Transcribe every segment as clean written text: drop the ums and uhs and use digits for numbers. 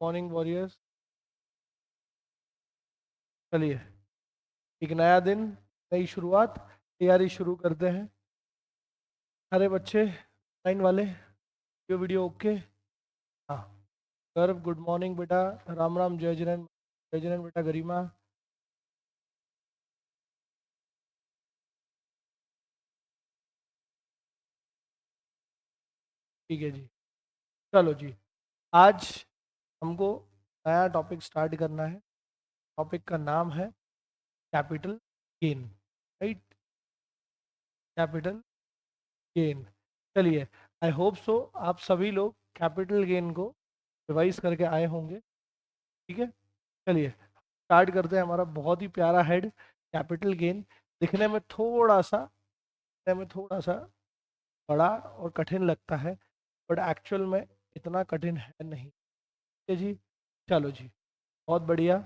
Morning warriors. चलिए, एक नया दिन, नई शुरुआत, तैयारी शुरू करते हैं। सारे बच्चे लाइन वाले, ये वीडियो ओके? हाँ। गर्व गुड मॉर्निंग बेटा। राम राम, जय जैन बेटा। गरिमा ठीक है जी। चलो जी, आज हमको नया टॉपिक स्टार्ट करना है। टॉपिक का नाम है capital gain. Right, capital gain. चलिए, आई होप सो आप सभी लोग कैपिटल गेन को रिवाइज करके आए होंगे। ठीक है, चलिए स्टार्ट करते हैं। हमारा बहुत ही प्यारा हेड, कैपिटल गेन। दिखने में थोड़ा सा बड़ा और कठिन लगता है, बट एक्चुअल में इतना कठिन है नहीं। ठीक है जी। चलो जी, बहुत बढ़िया।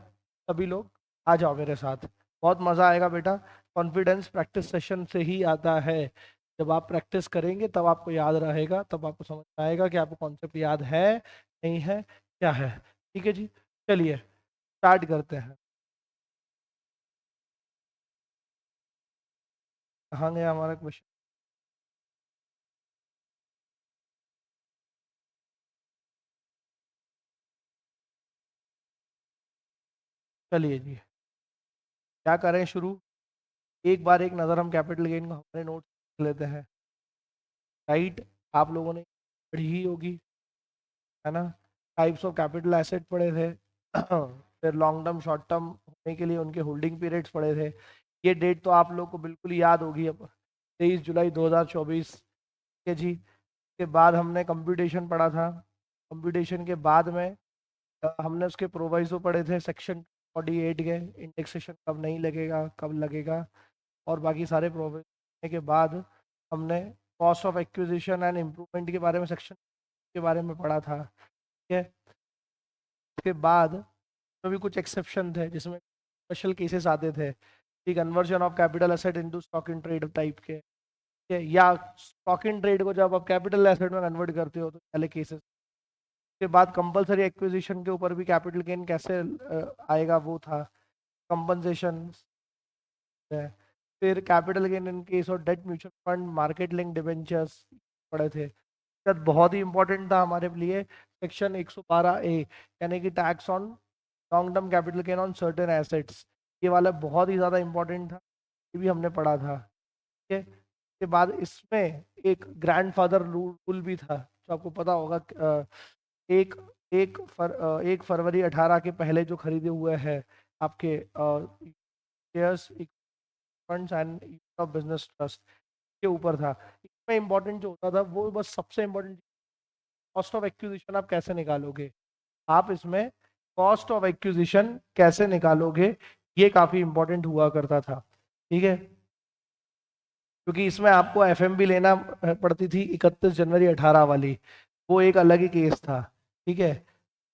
सभी लोग आ जाओ मेरे साथ, बहुत मज़ा आएगा बेटा। कॉन्फिडेंस प्रैक्टिस सेशन से ही आता है। जब आप प्रैक्टिस करेंगे तब आपको याद रहेगा, तब आपको समझ में आएगा कि आपको कॉन्सेप्ट याद है, नहीं है, क्या है। ठीक है जी, चलिए स्टार्ट करते हैं। कहाँ गया हमारा क्वेश्चन? चलिए जी, क्या करें शुरू? एक बार एक नज़र हम कैपिटल गेन को हमारे नोट लेते हैं। राइट, आप लोगों ने पढ़ी ही होगी, है ना? टाइप्स ऑफ कैपिटल एसेट पढ़े थे। फिर लॉन्ग टर्म शॉर्ट टर्म होने के लिए उनके होल्डिंग पीरियड्स पढ़े थे। ये डेट तो आप लोग को बिल्कुल ही याद होगी अब, 23 जुलाई 2024। ठीक है जी। के बाद हमने कंप्यूटेशन पढ़ा था। कंप्यूटेशन के बाद में हमने उसके प्रोवाइजो पढ़े थे, सेक्शन 48 के, इंडेक्सेशन कब नहीं लगेगा, कब लगेगा, और बाकी सारे प्रोवाइजो के बाद हमने cost of acquisition and improvement के बारे में, सेक्शन के बारे में पढ़ा था। ठीक है। उसके बाद में भी कुछ एक्सेप्शन थे जिसमें स्पेशल केसेस आते थे कि conversion of capital asset into stock in trade type के। ठीक है, या स्टॉक इन ट्रेड को जब आप कैपिटल एसेट में कन्वर्ट करते हो तो पहले केसेस। के बाद कंपलसरी एक्विजिशन के ऊपर भी कैपिटल गेन कैसे आएगा वो था, कंपनसेशन है। फिर capital gain in case of debt mutual fund, market link debentures पढ़े थे। शायद बहुत ही इंपॉर्टेंट था हमारे लिए सेक्शन 112A, यानी कि tax on long term capital gain on certain assets. ये वाला बहुत ही ज़्यादा इंपॉर्टेंट था, ये भी हमने पढ़ा था। ठीक है। इसके बाद इसमें एक ग्रैंडफादर रूल भी था, जो आपको पता होगा। एक एक 1 फरवरी 18 के पहले जो खरीदे हुए हैं आपके shares, funds end of business trust के ऊपर था। इसमें इंपॉर्टेंट जो होता था वो बस सबसे इंपॉर्टेंट, कॉस्ट ऑफ एक्विजिशन आप कैसे निकालोगे। आप इसमें कॉस्ट ऑफ एक्विजिशन कैसे निकालोगे, ये काफी इंपॉर्टेंट हुआ करता था। ठीक है, क्योंकि इसमें आपको एफएमबी लेना पड़ती थी 31 जनवरी 18 वाली, वो एक अलग ही केस था। ठीक है।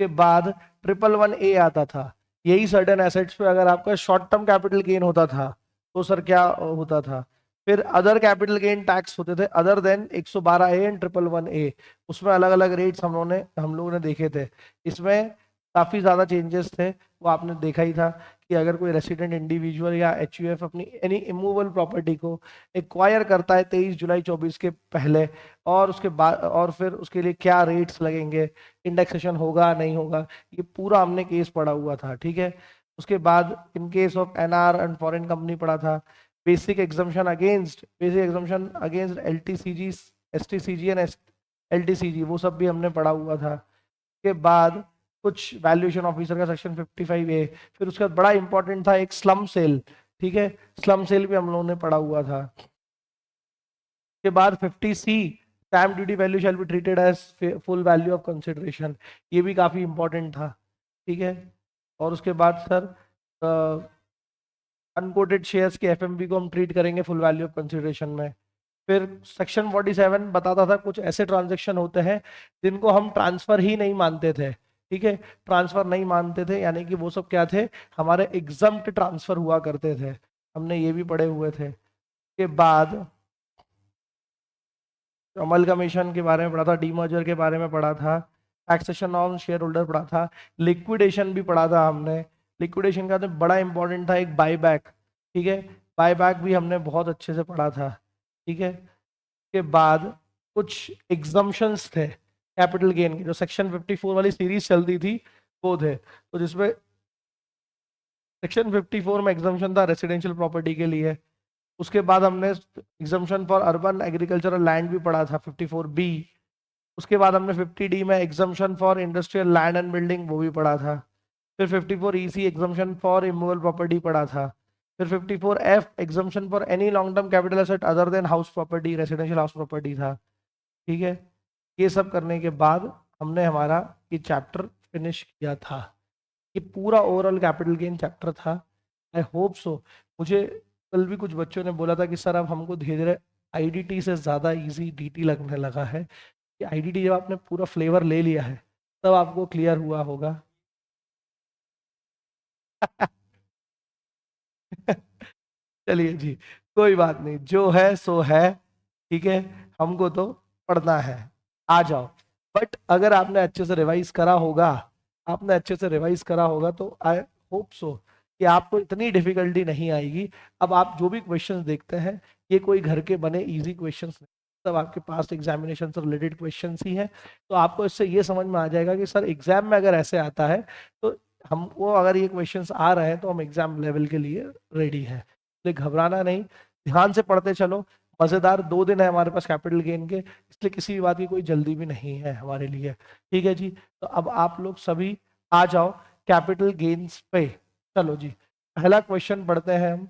के बाद 111A आता था। यही सर्टेन एसेट्स पे अगर आपका शॉर्ट टर्म कैपिटल गेन होता था तो सर क्या होता था? फिर अदर कैपिटल गेन टैक्स होते थे, other than 112A and 111A। उसमें अलग अलग रेट्स हम लोगों ने देखे थे। इसमें काफी ज्यादा चेंजेस थे, वो आपने देखा ही था कि अगर कोई रेसिडेंट इंडिविजुअल या एचयूएफ अपनी एनी इमूवेबल प्रॉपर्टी को एक्वायर करता है 23 जुलाई 2024 के पहले, और उसके बाद और फिर उसके लिए क्या रेट्स लगेंगे, इंडेक्सेशन होगा नहीं होगा, ये पूरा हमने केस पढ़ा हुआ था। ठीक है। उसके बाद in case of NR and foreign company पढ़ा था। Basic exemption against LTCG, STCG and LTCG, वो सब भी हमने पढ़ा हुआ था। के बाद कुछ वैल्यूएशन ऑफिसर का सेक्शन 55A। फिर उसके बाद बड़ा इंपॉर्टेंट था एक स्लम सेल। ठीक है, स्लम सेल भी हम लोगों ने पढ़ा हुआ था। के बाद 50C, stamp duty value shall be treated as full value of consideration, ये भी काफी इंपॉर्टेंट था। ठीक है। और उसके बाद सर अनकोटेड शेयर्स के एफएमवी को हम ट्रीट करेंगे फुल वैल्यू ऑफ कंसिडरेशन में। फिर सेक्शन 47 बताता था कुछ ऐसे ट्रांजेक्शन होते हैं जिनको हम ट्रांसफर ही नहीं मानते थे। ठीक है, ट्रांसफर नहीं मानते थे यानी कि वो सब क्या थे, हमारे एग्जम्प्ट ट्रांसफर हुआ करते थे। हमने ये भी पढ़े हुए थे। के बाद अमल कमीशन के बारे में पढ़ा था, डीमर्जर के बारे में पढ़ा था। टैक्सेशन ऑन शेयर होल्डर पढ़ा था, लिक्विडेशन भी पढ़ा था हमने। लिक्विडेशन का तो बड़ा इंपॉर्टेंट था एक बायबैक, ठीक है, बायबैक भी हमने बहुत अच्छे से पढ़ा था, ठीक है। के बाद कुछ एग्जम्पशंस थे कैपिटल गेन के, जो सेक्शन 54 वाली सीरीज चलती थी वो थे, तो जिसमें सेक्शन 54 में एग्जम्पशन था रेसिडेंशियल प्रॉपर्टी के लिए। उसके बाद हमने exemption for urban agricultural land भी पढ़ा था 54B। उसके बाद हमने 50D में exemption for industrial land and building वो भी पढ़ा था। फिर 54EC exemption for immovable property पढ़ा था। फिर 54F exemption for any long term capital asset other than house property, residential house property था, ठीक है। ये सब करने के बाद हमने हमारा ये चैप्टर फिनिश किया था। ये पूरा ओवरऑल कैपिटल गेन चैप्टर था। I hope so. मुझे कल भी कुछ बच्चों ने बोला था कि सर अब हमको धीरे धीरे आईडीटी से ज़्यादा इजी डीटी लगने लगा है, कि आईडीटी जब आपने पूरा फ्लेवर ले लिया है तब आपको क्लियर हुआ होगा। चलिए जी, कोई बात नहीं, जो है सो है, ठीक है। हमको तो पढ़ना है, आ जाओ। बट अगर आपने अच्छे से रिवाइज करा होगा, आपने अच्छे से रिवाइज करा होगा तो आई होप सो कि आपको इतनी डिफिकल्टी नहीं आएगी। अब आप जो भी क्वेश्चंस देखते हैं ये कोई घर के बने इजी क्वेश्चंस नहीं, सब आपके पास एग्जामिनेशन से रिलेटेड क्वेश्चंस ही हैं। तो आपको इससे ये समझ में आ जाएगा कि सर एग्जाम में अगर ऐसे आता है तो हमको, अगर ये क्वेश्चंस आ रहे हैं तो हम एग्जाम लेवल के लिए रेडी हैं। इसलिए घबराना नहीं, ध्यान से पढ़ते चलो। मजेदार 2 दिन है हमारे पास कैपिटल गेन के, इसलिए किसी भी बात की कोई जल्दी भी नहीं है हमारे लिए, ठीक है जी। तो अब आप लोग सभी आ जाओ कैपिटल गेन्स पे। चलो जी, पहला क्वेश्चन पढ़ते हैं हम।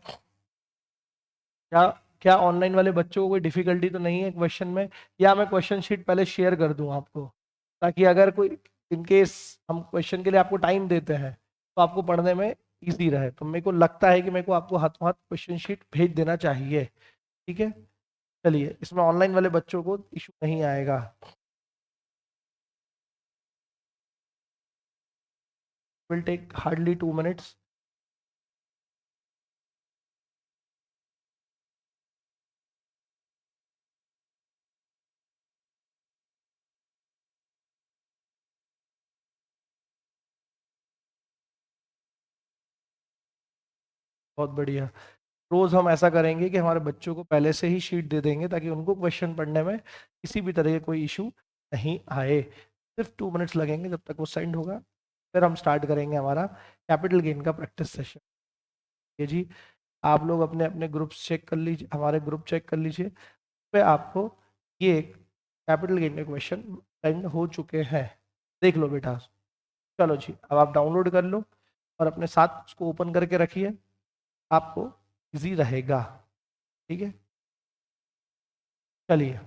क्या क्या ऑनलाइन वाले बच्चों को कोई डिफिकल्टी तो नहीं है क्वेश्चन में, या मैं क्वेश्चन शीट पहले शेयर कर दूं आपको, ताकि अगर कोई इनकेस हम क्वेश्चन के लिए आपको टाइम देते हैं तो आपको पढ़ने में इजी रहे। तो मेरे को लगता है कि मेरे को आपको हाथों हाथ क्वेश्चन शीट भेज देना चाहिए, ठीक है। चलिए, इसमें ऑनलाइन वाले बच्चों को इशू नहीं आएगा। Will take hardly 2 minutes. बहुत बढ़िया। रोज हम ऐसा करेंगे कि हमारे बच्चों को पहले से ही शीट दे देंगे, ताकि उनको क्वेश्चन पढ़ने में किसी भी तरह का कोई इशू नहीं आए। सिर्फ 2 मिनट्स लगेंगे, जब तक वो सेंड होगा फिर हम स्टार्ट करेंगे हमारा कैपिटल गेन का प्रैक्टिस सेशन। ये जी, आप लोग अपने अपने ग्रुप्स चेक कर लीजिए, हमारे ग्रुप चेक कर लीजिए, पे आपको ये कैपिटल गेन के क्वेश्चन सेंड हो चुके हैं, देख लो बेटा। चलो जी, अब आप डाउनलोड कर लो और अपने साथ उसको ओपन करके रखिए, आपको इजी रहेगा, ठीक है। चलिए,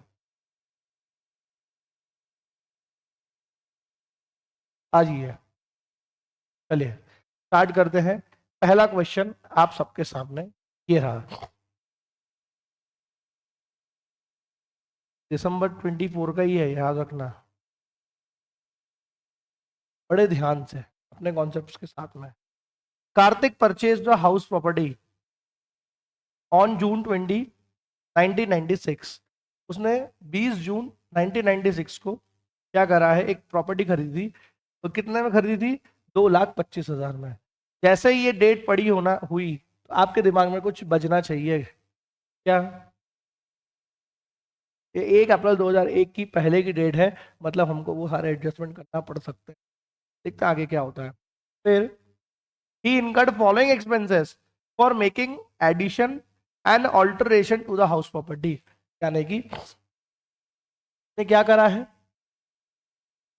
आ जाइए, चलिए स्टार्ट करते हैं। पहला क्वेश्चन आप सबके सामने ये रहा, दिसंबर 24 का ही है, याद रखना बड़े ध्यान से अपने कॉन्सेप्ट्स के साथ में। Kartik purchase the house property on June 20, 1996। उसने 20 जून 1996 को क्या करा है, एक प्रॉपर्टी खरीदी। तो कितने में खरीदी थी? 2,25,000 में। जैसे ही ये डेट पड़ी होना हुई तो आपके दिमाग में कुछ बजना चाहिए क्या? ये 1 अप्रैल 2001 की पहले की डेट है, मतलब हमको वो सारे एडजस्टमेंट करना पड़ सकते हैं। देखते हैं आगे क्या होता है। फिर he incurred following expenses for making addition and alteration to the house property। यानी कि उसने क्या करा है,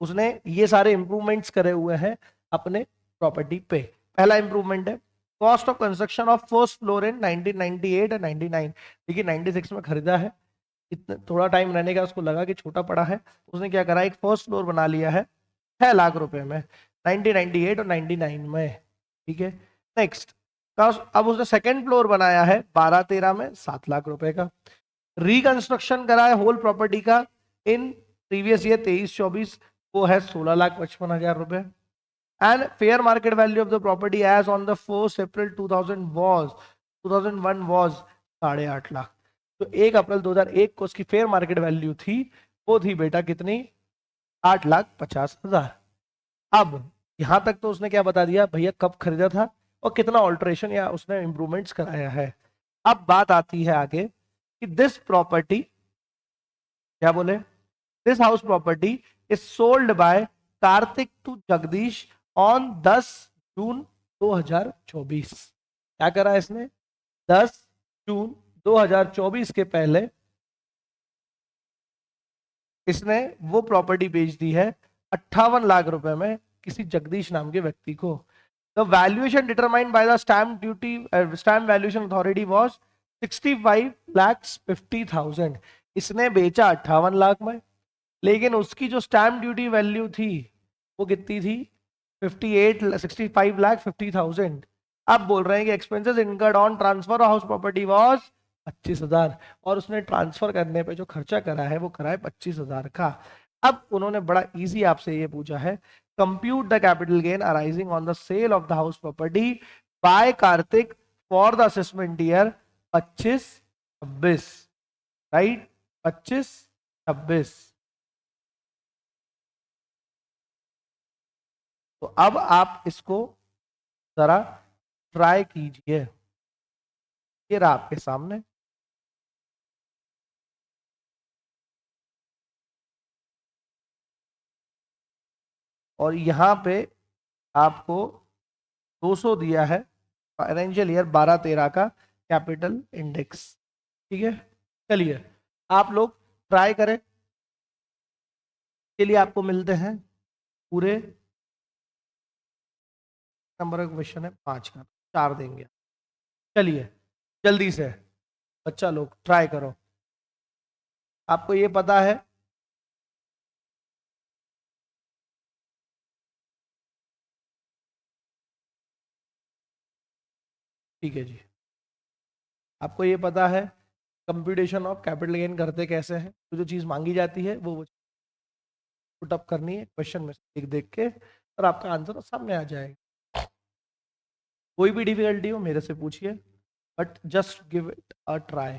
उसने ये सारे इंप्रूवमेंट्स करे हुए हैं अपने प्रॉपर्टी पे। पहला इंप्रूवमेंट है cost of construction of first floor in 1998 and 99। देखिए 96 में खरीदा है, इतना थोड़ा टाइम रहने का उसको लगा कि छोटा पड़ा है, उसने क्या करा, एक फर्स्ट फ्लोर बना लिया है 6 लाख रुपए में 1998 और 99 में, ठीक है। नेक्स्ट, अब उसने सेकंड फ्लोर बनाया है 12-13 में 7 लाख रुपए का। रिकंस्ट्रक्शन करा है होल प्रॉपर्टी का इन प्रीवियस ईयर 23-24, वो है 16,55,000 रुपए। And fair market value of the property as on the 1 April 2001 was 8.5 lakh. तो 1 अप्रैल 2001 को उसकी फेयर मार्केट वैल्यू थी, वो थी बेटा कितनी? 8,50,000। अब यहां तक तो उसने क्या बता दिया भैया, कब खरीदा था और कितना ऑल्ट्रेशन या उसने इंप्रूवमेंट्स कराया है। अब बात आती है आगे कि दिस प्रॉपर्टी, क्या बोले, this house property is sold by Kartik to Jagdish on 10 June 2024। क्या करा इसने, 10 जून 2024 के पहले इसने वो प्रॉपर्टी बेच दी है 58 लाख रुपए में किसी जगदीश नाम के व्यक्ति को। The valuation determined by the stamp duty stamp valuation authority was 65,50,000। इसने बेचा 58 लाख में, लेकिन उसकी जो स्टैम्प ड्यूटी वैल्यू थी वो कितनी थी, 65,50,000। अब बोल रहे हैं कि expenses incurred on transfer house property was 25,000, और उसने ट्रांसफर करने पे जो खर्चा करा है वो करा है 25,000 का। अब उन्होंने बड़ा इजी आपसे ये पूछा है, compute the capital gain arising on the sale of the house property by Kartik for the assessment year 25-26, right, 25-26। तो अब आप इसको जरा ट्राई कीजिए, ये रहा आपके सामने। और यहां पे आपको 200 दिया है फाइनेंशियल ईयर 12-13 का कैपिटल इंडेक्स। ठीक है, चलिए आप लोग ट्राई करें, के लिए आपको मिलते हैं पूरे नंबर का क्वेश्चन है 5 का, 4 देंगे। चलिए जल्दी से बच्चा लोग ट्राई करो। आपको ये पता है, ठीक है जी, आपको ये पता है कंप्यूटेशन ऑफ कैपिटल गेन करते कैसे हैं, तो जो चीज मांगी जाती है वो पुट अप करनी है क्वेश्चन में से देख देख के, और आपका आंसर सामने आ जाएगा। कोई भी डिफिकल्टी हो मेरे से पूछिए, but just give it a try.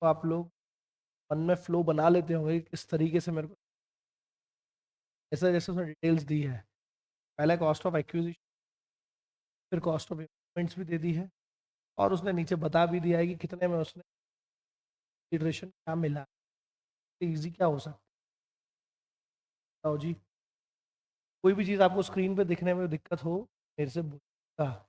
तो आप लोग मन में फ्लो बना लेते होंगे कि किस तरीके से मेरे को, ऐसे जैसे उसने डिटेल्स दी है, पहले कॉस्ट ऑफ एक्विजिशन, फिर कॉस्ट ऑफ इन्वेस्टमेंट्स भी दे दी है, और उसने नीचे बता भी दिया है कि कितने में उसने कंसिडरेशन क्या मिला। इजी क्या हो सकता है, बताओ जी। कोई भी चीज़ आपको स्क्रीन पे दिखने में दिक्कत हो मेरे से पूछा।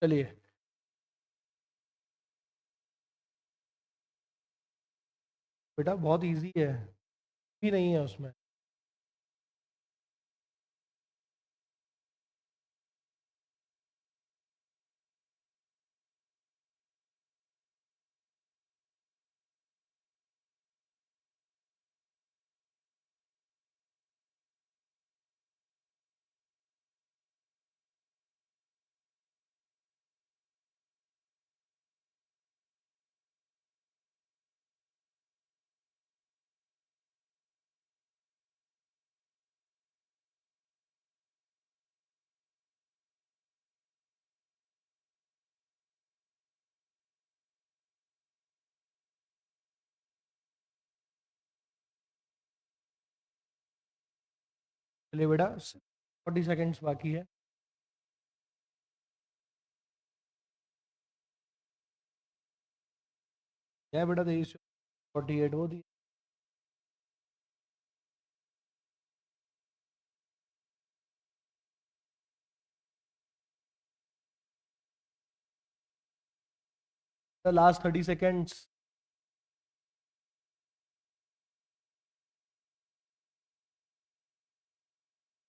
चलिए बेटा बहुत इजी है, भी नहीं है उसमें। चलिए बेटा 40 सेकेंड्स बाकी है। क्या बेटा 23 48 वो दी। Last 30 seconds.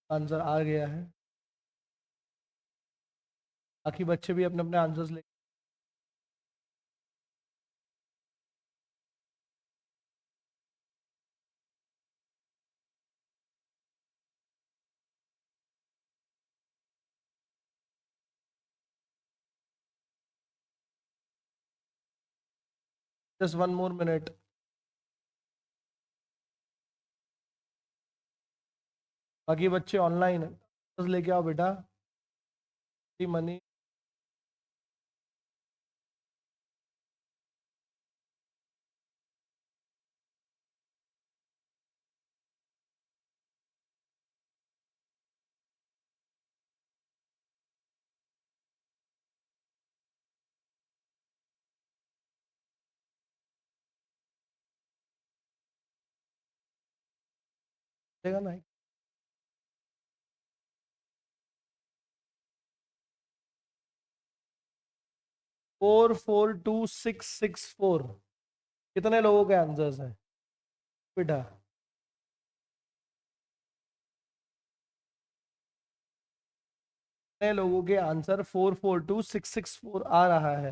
आंसर आ गया है। बाकी बच्चे भी अपने अपने आंसर्स ले। Just 1 more minute। बाकी बच्चे ऑनलाइन लेके आओ बेटा। मनी देगा ना। 442664। कितने लोगों के आंसर्स हैं बेटा? कितने लोगों के आंसर 442664 आ रहा है?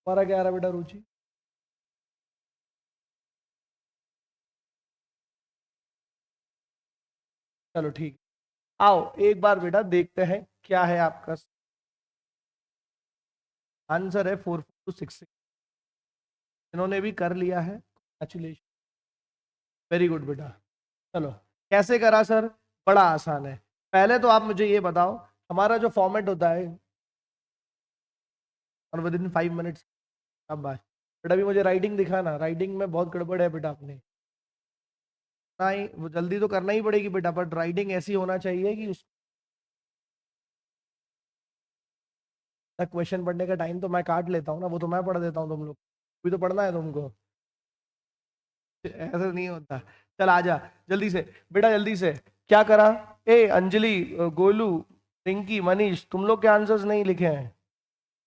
हमारा क्या आ रहा है बेटा रुचि? चलो ठीक। आओ एक बार बेटा देखते हैं क्या है आपका आंसर है 4426। इन्होंने भी कर लिया है, कंग्रेचुलेशन, वेरी गुड बेटा। चलो कैसे करा सर? बड़ा आसान है। पहले तो आप मुझे ये बताओ, हमारा जो फॉर्मेट होता है और विद इन 5 मिनट्स। अब बात बेटा भी मुझे राइटिंग दिखाना, राइटिंग में बहुत गड़बड़ है बेटा अपने। नहीं वो जल्दी तो करना ही पड़ेगी बेटा, बट राइटिंग ऐसी होना चाहिए कि उस क्वेश्चन पढ़ने का टाइम तो मैं काट लेता हूँ ना, वो तो मैं पढ़ देता हूँ, तुम लोग भी तो पढ़ना है तुमको। ऐसा नहीं होता। चल आजा जल्दी से बेटा, जल्दी से। क्या करा? ए अंजलि, गोलू, रिंकी, मनीष, तुम लोग के आंसर्स नहीं लिखे हैं।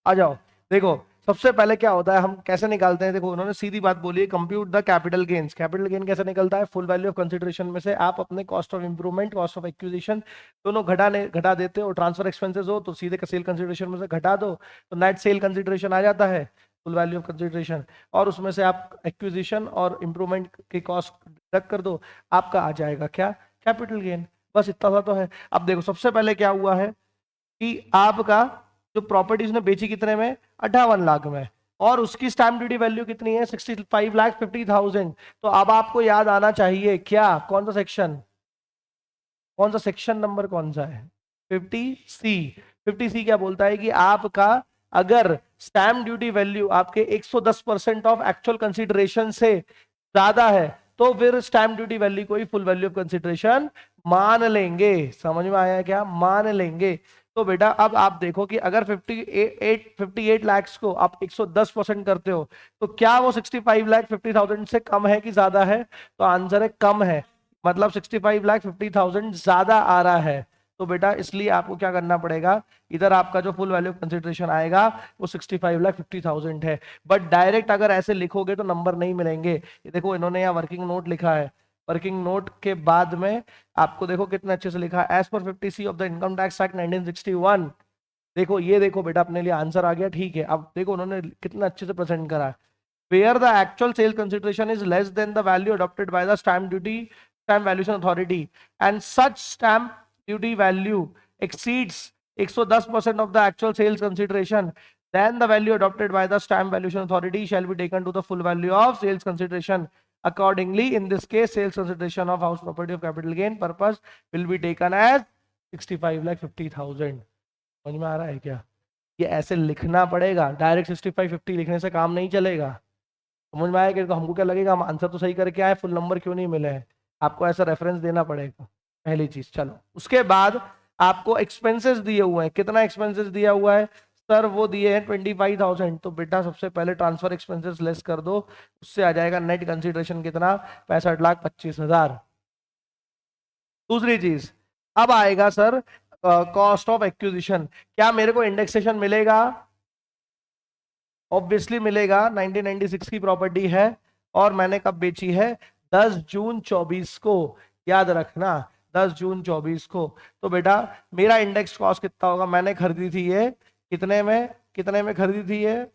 आ जाओ। देखो सबसे पहले क्या होता है, हम कैसे निकालते हैं? देखो उन्होंने सीधी बात बोली है, compute the capital gains. Capital gain कैसे निकलता है? फुल वैल्यू ऑफ कंसिडरेशन में से आप अपने cost of improvement, cost of acquisition दोनों घटा देते हो। ट्रांसफर एक्सपेंसेस हो तो सीधे सेल कंसिडरेशन में से घटा दो, तो नेट सेल कंसिडरेशन आ जाता है, फुल वैल्यू ऑफ कंसिडरेशन। और उसमें से आप एक्विजिशन और इंप्रूवमेंट की कॉस्ट डिडक्ट कर दो, आपका आ जाएगा क्या? Capital gain. बस इतना सा तो है। अब देखो सबसे पहले क्या हुआ है कि आपका जो प्रॉपर्टी उसने बेची कितने में? 58 लाख में, और उसकी स्टैम्प ड्यूटी वैल्यू कितनी है? 65,50,000। तो अब आपको याद आना चाहिए क्या, कौन सा सेक्शन, कौन सा सेक्शन नंबर कौन सा है? 50C। 50C क्या बोलता है कि आपका अगर स्टैम्प ड्यूटी वैल्यू आपके 110% ऑफ एक्चुअल कंसिडरेशन से ज्यादा है तो फिर स्टैम्प ड्यूटी वैल्यू को ही फुल वैल्यू ऑफ कंसिडरेशन मान लेंगे। समझ में आया क्या? मान लेंगे। तो बेटा अब आप देखो कि अगर 58 लाख को आप 110% करते हो तो क्या वो 65,50,000 से कम है कि ज्यादा है? तो आंसर है कम है, मतलब 65,50,000 ज्यादा आ रहा है। तो बेटा इसलिए आपको क्या करना पड़ेगा, इधर आपका जो फुल वैल्यू कंसिडरेशन आएगा वो 65,50,000 है। बट डायरेक्ट अगर ऐसे लिखोगे तो नंबर नहीं मिलेंगे। ये देखो इन्होंने यहाँ वर्किंग नोट लिखा है, वर्किंग नोट के बाद में आपको देखो कितने अच्छे से लिखा है, as per 50C of the income tax act 1961। देखो ये देखो बेटा अपने लिए आंसर आ गया, ठीक है। अब देखो उन्होंने कितना अच्छे से प्रेजेंट करा है। Where the actual sale consideration is less than the value adopted by the stamp valuation authority, and such stamp duty value exceeds 110% of the actual sales consideration, then the value adopted by the stamp valuation authority shall be taken to the full value of sales consideration. Accordingly, in this case, sales consideration of house property of capital gain purpose will be taken as 65,50,000। समझ में आ रहा है क्या? ये ऐसे लिखना पड़ेगा, direct 6550 लिखने से काम नहीं चलेगा। समझ में आया कि हमको क्या लगेगा हम आंसर तो सही करके आए, फुल नंबर क्यों नहीं मिले हैं? आपको ऐसा रेफरेंस देना पड़ेगा, पहली चीज। चलो उसके बाद आपको एक्सपेंसेस दिए हुए हैं, कितना एक्सपेंसेस दिया हुआ है सर? वो दिए हैं 25,000। तो बेटा सबसे पहले ट्रांसफर एक्सपेंसेस लेस कर दो, उससे आ जाएगा नेट कंसिडरेशन कितना, 65,25,000। दूसरी चीज, अब आएगा सर कॉस्ट ऑफ एक्विजिशन। क्या मेरे को इंडेक्सेशन मिलेगा? ऑब्वियसली मिलेगा, 1996 की प्रॉपर्टी है और मैंने कब बेची है? 10 जून 24 को, याद रखना 10 जून 24 को। तो बेटा मेरा इंडेक्स कॉस्ट कितना होगा? मैंने खरीदी थी ये कितने में, कितने में खरीदी थी ये?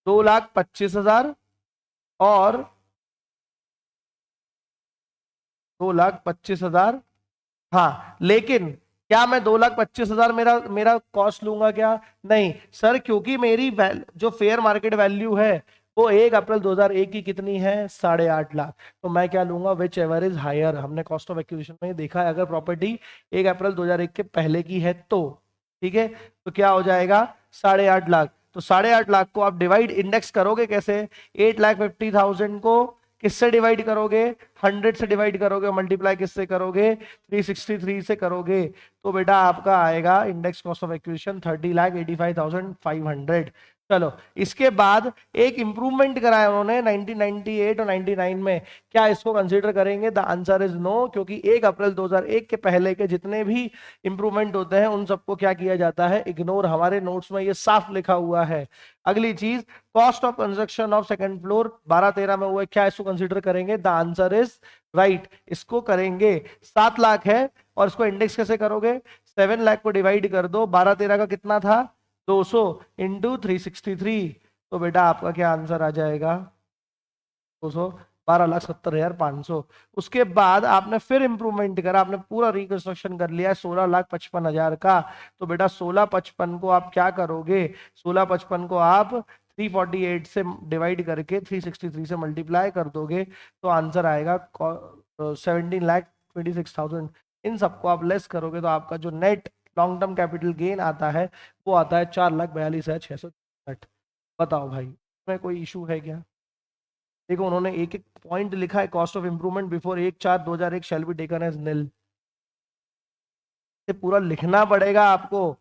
2,25,000 और 2,25,000। हाँ लेकिन क्या मैं 2,25,000 मेरा मेरा कॉस्ट लूंगा क्या? नहीं सर, क्योंकि मेरी जो फेयर मार्केट वैल्यू है वो 1 अप्रैल 2001 की कितनी है? 8.5 लाख। तो मैं क्या लूंगा? Whichever is higher. हमने कॉस्ट ऑफ एक्विजिशन में देखा है, अगर प्रॉपर्टी 1 अप्रैल 2001 के पहले की है तो, ठीक है, तो क्या हो जाएगा? 8.5 लाख। तो 8.5 लाख को आप डिवाइड इंडेक्स करोगे कैसे? 8,50,000 को किससे डिवाइड करोगे? 100 से डिवाइड करोगे, मल्टीप्लाई किससे करोगे? 363 से करोगे। तो बेटा आपका आएगा इंडेक्स कॉस्ट ऑफ एक्विजिशन 30,85,500। चलो इसके बाद एक इंप्रूवमेंट कराया उन्होंने 1998 और 99 में, क्या इसको कंसीडर करेंगे? द आंसर इज नो, क्योंकि 1 अप्रैल 2001 के पहले के जितने भी इंप्रूवमेंट होते हैं उन सबको क्या किया जाता है? इग्नोर। हमारे नोट्स में ये साफ लिखा हुआ है। अगली चीज, cost of construction of second floor 12-13 में हुआ है, क्या इसको कंसीडर करेंगे? द आंसर इज राइट, इसको करेंगे। 7 लाख है और इसको इंडेक्स कैसे करोगे? 7 लाख को डिवाइड कर दो, 12-13 का कितना था? 200 इंटू 363। तो बेटा आपका क्या आंसर आ जाएगा? 200, 12,70,500। उसके बाद आपने फिर इंप्रूवमेंट करा, आपने पूरा रिकंस्ट्रक्शन कर लिया 16,55,000 का। तो बेटा 16,55 को आप क्या करोगे? 16,55 को आप 348 से डिवाइड करके 363 से मल्टीप्लाई कर दोगे, तो आंसर आएगा 17,26,000। इन सबको आप लेस करोगे तो आपका जो net long term capital gain आता है वो आता है 4,42,660। बताओ भाई, इसमें कोई इशू है क्या? देखो उन्होंने एक एक पॉइंट लिखा है, cost of improvement before 1/4/2001 shall be taken as nil. ये पूरा लिखना पड़ेगा आपको,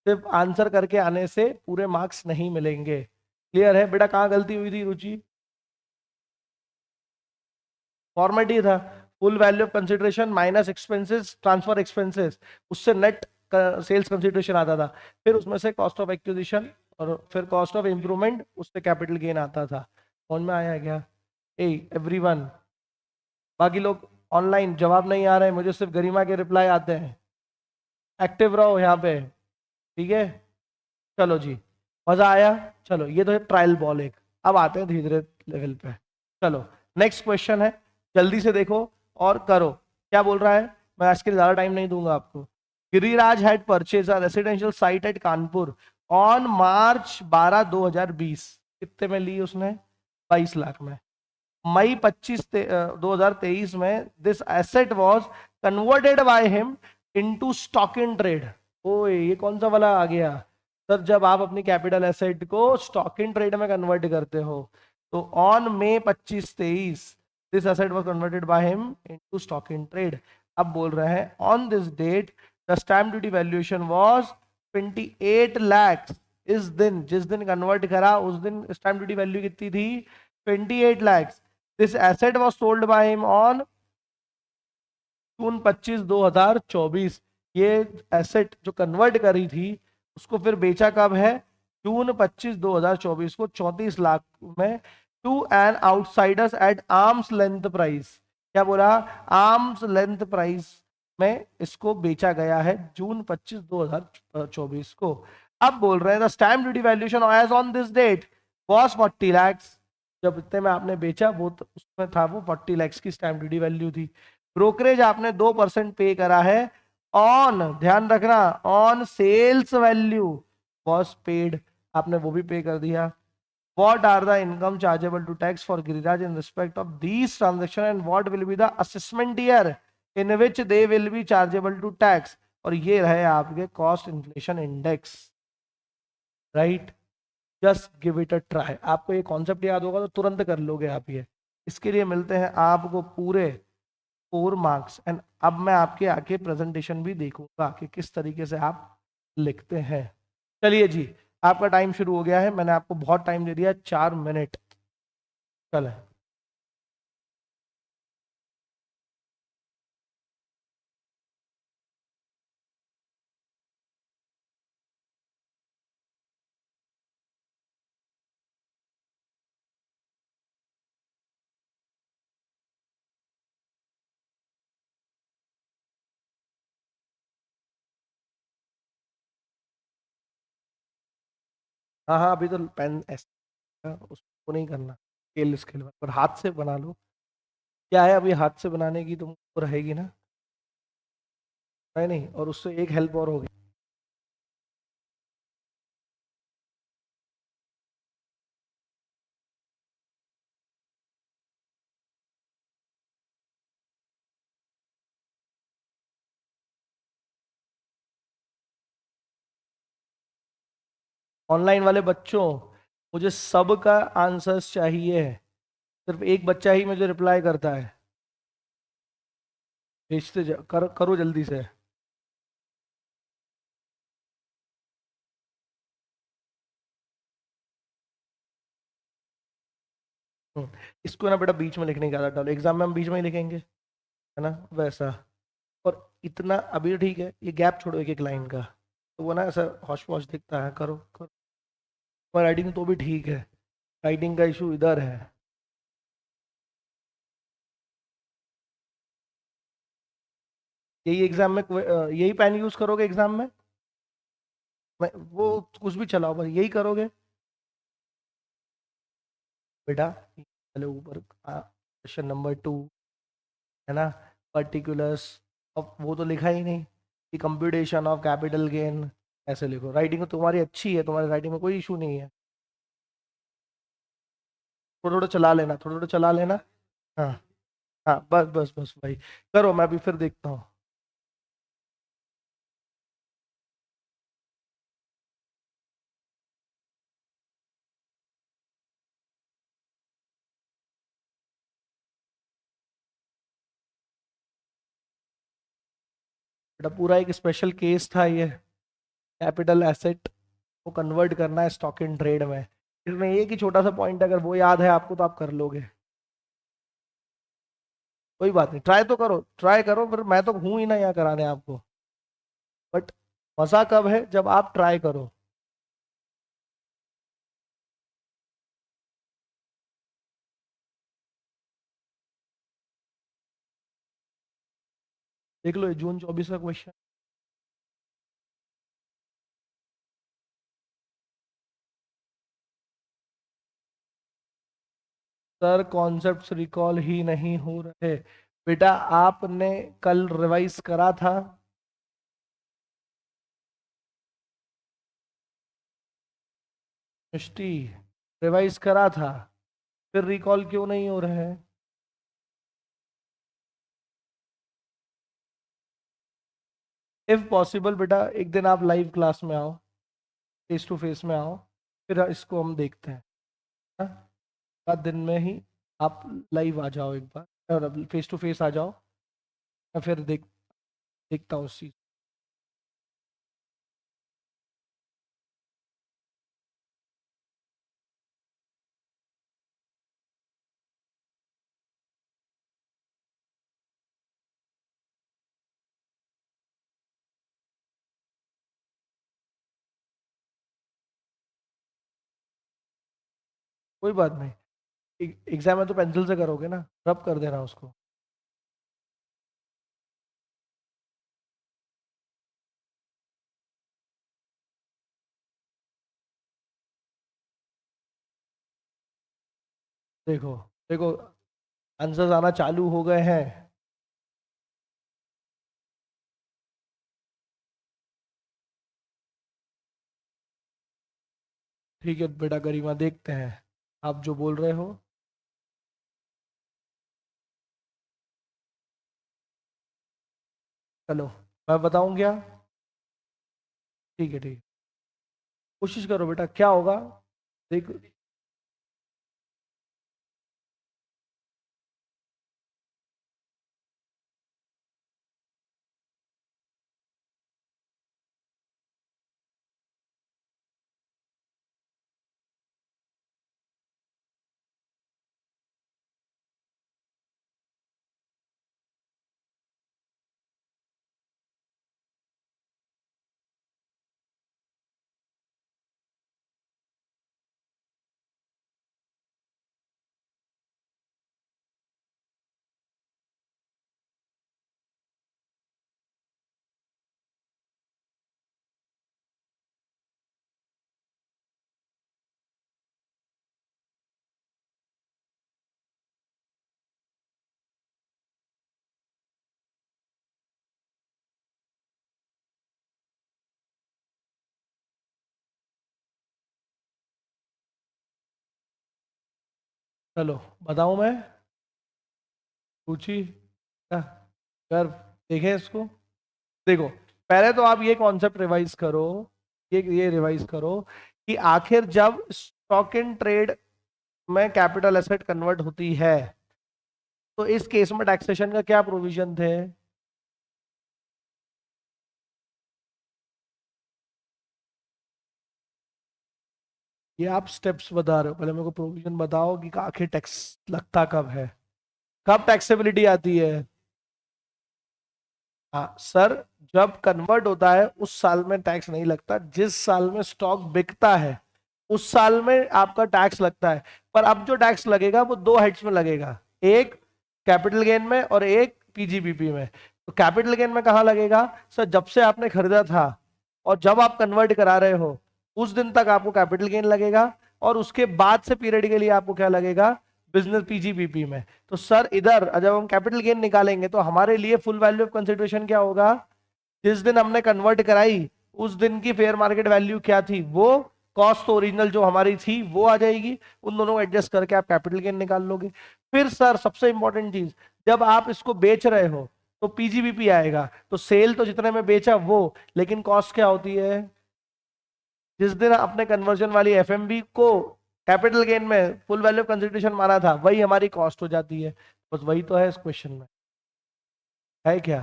सिर्फ आंसर करके आने से पूरे मार्क्स नहीं मिलेंगे। क्लियर है बेटा? कहाँ गलती हुई थी रुचि? फॉर्मेट ही था, full value of consideration minus expenses transfer expenses, उससे नेट सेल्स कंसिडरेशन आता था, फिर उसमें से कॉस्ट ऑफ एक्विजिशन और फिर कॉस्ट ऑफ इंप्रूवमेंट, उससे कैपिटल गेन आता था। समझ में आया क्या? ए एवरीवन, बाकी लोग ऑनलाइन जवाब नहीं आ रहे हैं, मुझे सिर्फ गरिमा के रिप्लाई आते हैं। एक्टिव रहो यहाँ पे, ठीक है? चलो जी, मजा आया? चलो ये तो है ट्रायल बॉल एक, अब आते हैं धीरे धीरे लेवल पे। चलो नेक्स्ट क्वेश्चन है, जल्दी से देखो और करो। क्या बोल रहा है? मैं आज के लिए ज्यादा टाइम नहीं दूंगा आपको। Giriraj had purchase a residential site at Kanpur on March 12 2020। कितने में ली उसने? 22 लाख में। मई 2023 में this asset was converted by him into stock in trade. ओए ये कौन सा वाला आ गया सर? जब आप अपनी कैपिटल एसेट को स्टॉक इन ट्रेड में कन्वर्ट करते हो, तो on May 25-23 this asset was converted by him into stock in trade. अब बोल रहे हैं on this date the stamp duty valuation was 28 lakh. इस दिन, जिस दिन कन्वर्ट करा उस दिन स्टैम्प ड्यूटी वैल्यू कितनी थी? 28 lakh. This asset was sold by him on June 25 2024। ये एसेट जो कन्वर्ट करी थी उसको फिर बेचा कब है? जून 25 2024 को 34 लाख में, to an outsiders at arms length price. क्या बोला? आर्म्स लेंथ प्राइस में इसको बेचा गया है जून 25 2024 को। अब बोल रहे हैं the stamp duty valuation as on this date was 40 lakh. जब इतने में आपने बेचा वो तो उसमें था वो 40 लाख की स्टैम्प ड्यूटी वैल्यू थी। ब्रोकरेज आपने 2% पे करा है ऑन, ध्यान रखना, on sales value was paid, आपने वो भी पे कर दिया। What are the income chargeable to tax for Giriraj in respect of these transactions and what will be the assessment year in which they will be chargeable to tax? और ये रहे आपके cost inflation index, right? Just give it a try. आपको ये concept याद होगा तो तुरंत कर लोगे आप ये। इसके लिए मिलते हैं आपको पूरे 4 मार्क्स। एंड अब मैं आपके आके प्रेजेंटेशन भी देखूंगा कि किस तरीके से आप लिखते हैं। चलिए जी, आपका टाइम शुरू हो गया है। मैंने आपको बहुत टाइम दे दिया, 4 मिनट। चले। हाँ हाँ, अभी तो पेन ऐसा उसको नहीं करना, स्केल स्केल पर हाथ से बना लो। क्या है, अभी हाथ से बनाने की तुमको रहेगी ना? नहीं नहीं, और उससे एक हेल्प और होगी। ऑनलाइन वाले बच्चों, मुझे सबका आंसर्स चाहिए। सिर्फ एक बच्चा ही मुझे रिप्लाई करता है। करो जल्दी से। हम्म, इसको ना बेटा बीच में लिखने की आदत डालो। एग्जाम में हम बीच में ही लिखेंगे, है ना, वैसा। और इतना अभी तो ठीक है, ये गैप छोड़ो एक एक लाइन का, तो वो ना ऐसा हौश पौश दिखता है। करो करो। पर राइटिंग तो भी ठीक है, राइटिंग का इशू इधर है। यही एग्जाम में यही पेन यूज करोगे एग्जाम में? वो कुछ भी चलाओ, बस यही करोगे बेटा। पहले ऊपर क्वेश्चन नंबर 2, है ना, पर्टिकुलर्स। अब वो तो लिखा ही नहीं कि कंप्यूटेशन ऑफ कैपिटल गेन। ऐसे लिखो। राइटिंग तो तुम्हारी अच्छी है, तुम्हारी राइटिंग में कोई इशू नहीं है। थोड़ा थोड़ा चला लेना, थोड़ा थोड़ा चला लेना। हाँ हाँ, बस बस बस भाई। करो, मैं अभी फिर देखता हूँ। बेटा पूरा एक स्पेशल केस था ये, कैपिटल एसेट को कन्वर्ट करना है स्टॉक इन ट्रेड में। इसमें एक ही छोटा सा पॉइंट, अगर वो याद है आपको तो आप कर लोगे। कोई बात नहीं, ट्राई तो करो, ट्राई करो, फिर मैं तो हूं ही ना यहाँ कराने आपको। बट मजा कब है, जब आप ट्राई करो। देख लो, ये जून 24 का क्वेश्चन। सर कॉन्सेप्ट्स रिकॉल ही नहीं हो रहे। बेटा आपने कल रिवाइज करा था? मिष्टी, रिवाइज करा था, फिर रिकॉल क्यों नहीं हो रहे हैं? इफ पॉसिबल बेटा एक दिन आप लाइव क्लास में आओ, फेस टू फेस में आओ, फिर इसको हम देखते हैं। हाँ? बाद दिन में ही आप लाइव आ जाओ एक बार, और फेस टू फेस आ जाओ। मैं फिर देखता हूँ उस चीज। कोई बात नहीं, एग्जाम में तो पेंसिल से करोगे ना, रब कर देना उसको। देखो देखो, आंसर्स आना चालू हो गए हैं। ठीक है बेटा गरिमा, देखते हैं आप जो बोल रहे हो। चलो, मैं बताऊं क्या? ठीक है ठीक है। कोशिश करो बेटा, क्या होगा, देख चलो बताऊं मैं, पूछी क्या कर, देखें इसको। देखो, पहले तो आप ये कॉन्सेप्ट रिवाइज करो, ये रिवाइज करो कि आखिर जब स्टॉक इन ट्रेड में कैपिटल एसेट कन्वर्ट होती है तो इस केस में टैक्सेशन का क्या प्रोविजन थे। ये आप स्टेप्स बता रहे हो, पहले मेरे को प्रोविजन बताओ कि आखिर टैक्स लगता कब है, कब टैक्सेबिलिटी आती है। हाँ सर, जब कन्वर्ट होता है उस साल में टैक्स नहीं लगता, जिस साल में स्टॉक बिकता है उस साल में आपका टैक्स लगता है। पर अब जो टैक्स लगेगा वो दो हेड्स में लगेगा, एक कैपिटल गेन में और एक पीजीबीपी में। तो कैपिटल गेन में कहाँ लगेगा सर, जब से आपने खरीदा था और जब आप कन्वर्ट करा रहे हो उस दिन तक आपको कैपिटल गेन लगेगा, और उसके बाद से पीरियड के लिए आपको क्या लगेगा, बिजनेस पीजीबीपी में। तो सर इधर जब हम कैपिटल गेन निकालेंगे तो हमारे लिए फुल वैल्यू ऑफ कंसिडरेशन क्या होगा, जिस दिन हमने कन्वर्ट कराई उस दिन की फेयर मार्केट वैल्यू क्या थी, वो कॉस्ट ओरिजिनल जो हमारी थी वो आ जाएगी, उन दोनों को एडजस्ट करके आप कैपिटल गेन निकाल लोगे। फिर सर सबसे इंपॉर्टेंट चीज, जब आप इसको बेच रहे हो तो पीजीबीपी आएगा, तो सेल तो जितने में बेचा वो, लेकिन कॉस्ट क्या होती है, जिस दिन अपने कन्वर्जन वाली एफएमबी को कैपिटल गेन में फुल वैल्यू कंसिडरेशन माना था वही हमारी कॉस्ट हो जाती है। बस वही तो है इस क्वेश्चन में, है क्या।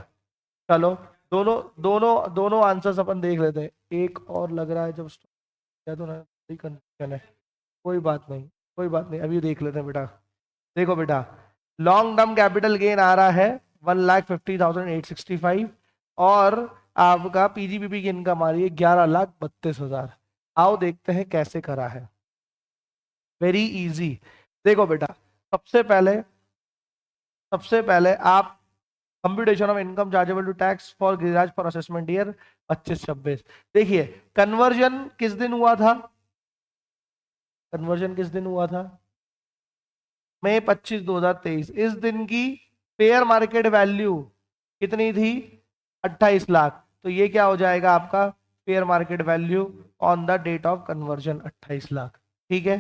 चलो, दोनों दोनों दोनों आंसर्स अपन देख लेते हैं। एक और लग रहा है जब या तो ना कंफ्यूजन है, कोई बात नहीं, कोई बात नहीं, अभी देख लेते हैं बेटा। देखो बेटा, लॉन्ग टर्म कैपिटल गेन आ रहा है 1,50,865, और आपका पीजीबीपी की इनकम आ रही है 11,32,000। आओ देखते हैं कैसे करा है। Very easy. देखो बेटा, सबसे पहले सबसे पहले आप computation of income chargeable to tax for Giraj for assessment year 25-26। देखिए, कन्वर्जन किस दिन हुआ था, कन्वर्जन किस दिन हुआ था, मई 25, 2023। इस दिन की फेयर मार्केट वैल्यू कितनी थी, 28 लाख। तो ये क्या हो जाएगा आपका fair market value on the date of conversion, 28 lakh. ठीक है,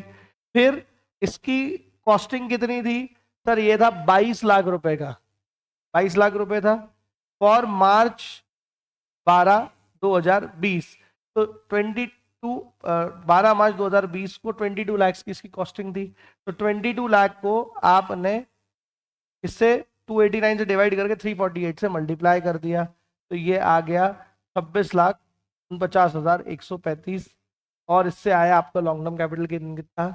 फिर इसकी कॉस्टिंग कितनी थी सर, ये था 22 लाख रुपए का, 22 लाख रुपए था फॉर मार्च 12, 2020। तो 12 मार्च 2020 को 22 लाख की इसकी कॉस्टिंग थी। तो 22 लाख को आपने इससे 289 से डिवाइड करके 348 से मल्टीप्लाई कर दिया, तो ये आ गया 26,49,135। और इससे आया आपका लॉन्ग टर्म कैपिटल गेन कितना,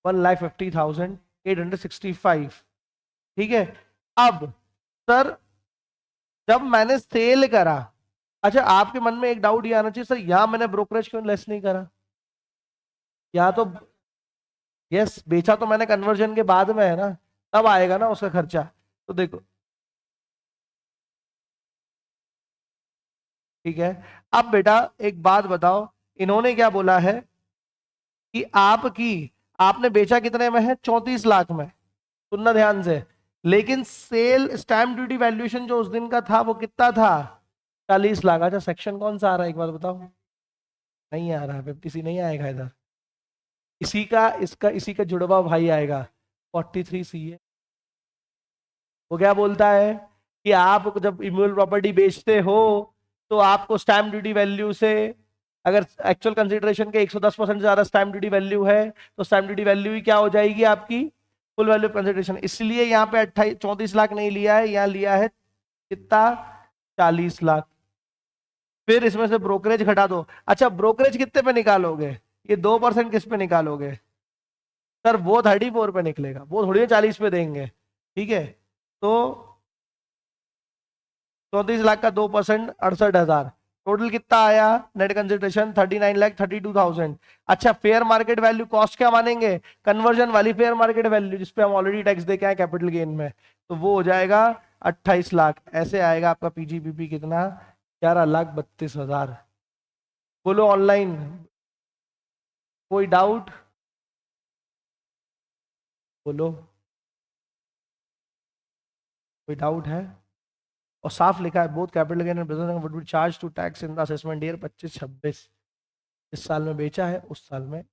1,50,865। ठीक है, अब सर जब मैंने सेल करा, अच्छा आपके मन में एक डाउट ये आना चाहिए सर, यहां मैंने ब्रोकरेज क्यों लेस नहीं करा, यहाँ तो यस बेचा तो मैंने कन्वर्जन के बाद में है ना, तब आएगा ना उसका खर्चा। तो देखो, ठीक है, अब बेटा एक बात बताओ, इन्होंने क्या बोला है कि आपने बेचा कितने में है, 34 लाख में, सुनना ध्यान से। लेकिन सेल स्टैम्प ड्यूटी वैल्यूएशन जो उस दिन का था वो कितना था, 40 लाख। अच्छा सेक्शन कौन सा आ रहा है एक बार बताओ, नहीं आ रहा है 50 नहीं आएगा इधर, इसी का इसका इसी का जुड़वा भाई आएगा 43 है। वो क्या बोलता है कि आप जब इमूवेबल प्रॉपर्टी बेचते हो तो आपको स्टैम्प ड्यूटी वैल्यू से अगर एक्चुअल कंसिडरेशन के 110% ज्यादा स्टैम्प ड्यूटी वैल्यू है तो स्टैम्प ड्यूटी वैल्यू ही क्या हो जाएगी आपकी, फुल वैल्यू कंसिडरेशन। इसलिए यहाँ पे 34 लाख नहीं लिया है, यहाँ लिया है कितना, 40 लाख। फिर इसमें से ब्रोकरेज घटा दो। अच्छा ब्रोकरेज कितने पे निकालोगे, ये 2% किस पे निकालोगे सर, वो 34 पे निकलेगा, वो थोड़ी 40 पे देंगे, ठीक है। तो 34 लाख का 2%, 68,000, टोटल कितना आया, नेट कंसिडरेशन 39,32,000। अच्छा फेयर मार्केट वैल्यू कॉस्ट क्या मानेंगे, कन्वर्जन वाली फेयर मार्केट वैल्यू जिसपे हम ऑलरेडी टैक्स दे के आए कैपिटल गेन में, तो वो हो जाएगा 28 लाख। ऐसे आएगा आपका पीजीबीपी कितना, 11,32,000। बोलो ऑनलाइन, कोई डाउट बोलो, कोई डाउट है। और साफ लिखा है both capital gain and business would be charge to tax in the assessment year 25-26। इस साल में बेचा है उस साल में।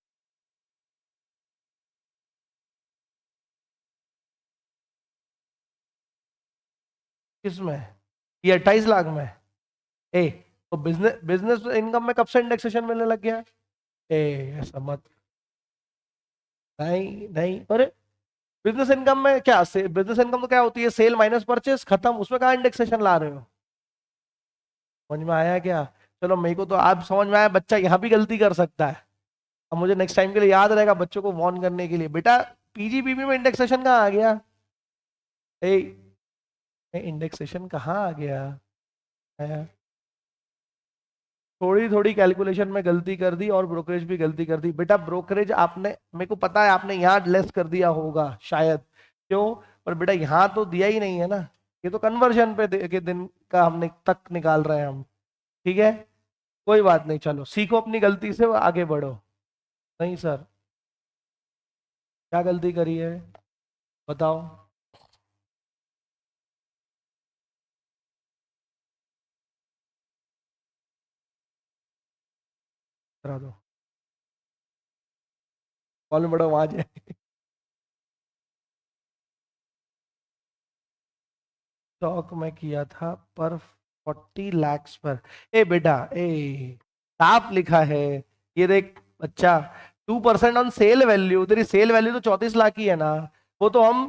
किसमें, ये 28 लाख में। ए तो बिजनेस बिजनेस इनकम में कब से इंडेक्सेशन मिलने लग गया, ए ऐसा मत, नहीं नहीं, अरे बिजनेस इनकम में क्या, बिजनेस इनकम तो क्या होती है, सेल माइनस परचेस खत्म, उसमें कहाँ इंडेक्सेशन ला रहे हो, समझ में आया क्या। चलो मेरे को तो आप समझ में आया, बच्चा यहाँ भी गलती कर सकता है। अब मुझे नेक्स्ट टाइम के लिए याद रहेगा बच्चों को वार्न करने के लिए, बेटा पीजीबीबी में इंडेक्सेशन कहाँ आ गया, ए इंडेक्सेशन कहाँ आ गया है? थोड़ी थोड़ी कैलकुलेशन में गलती कर दी और ब्रोकरेज भी गलती कर दी बेटा। ब्रोकरेज आपने, मेरे को पता है आपने यहाँ लेस कर दिया होगा शायद, क्यों, पर बेटा यहाँ तो दिया ही नहीं है ना, ये तो कन्वर्जन पे के दिन का हमने तक निकाल रहे हैं हम, ठीक है। कोई बात नहीं, चलो सीखो अपनी गलती से आगे बढ़ो। नहीं सर, क्या गलती करी है बताओ। करा दो, कॉल में बड़ो वहां जाए। स्टॉक में किया था पर 40 लाख पर, ए बेटा ए साफ लिखा है, ये देख बच्चा, 2% ऑन सेल वैल्यू, तेरी सेल वैल्यू तो 34 लाख की है ना, वो तो हम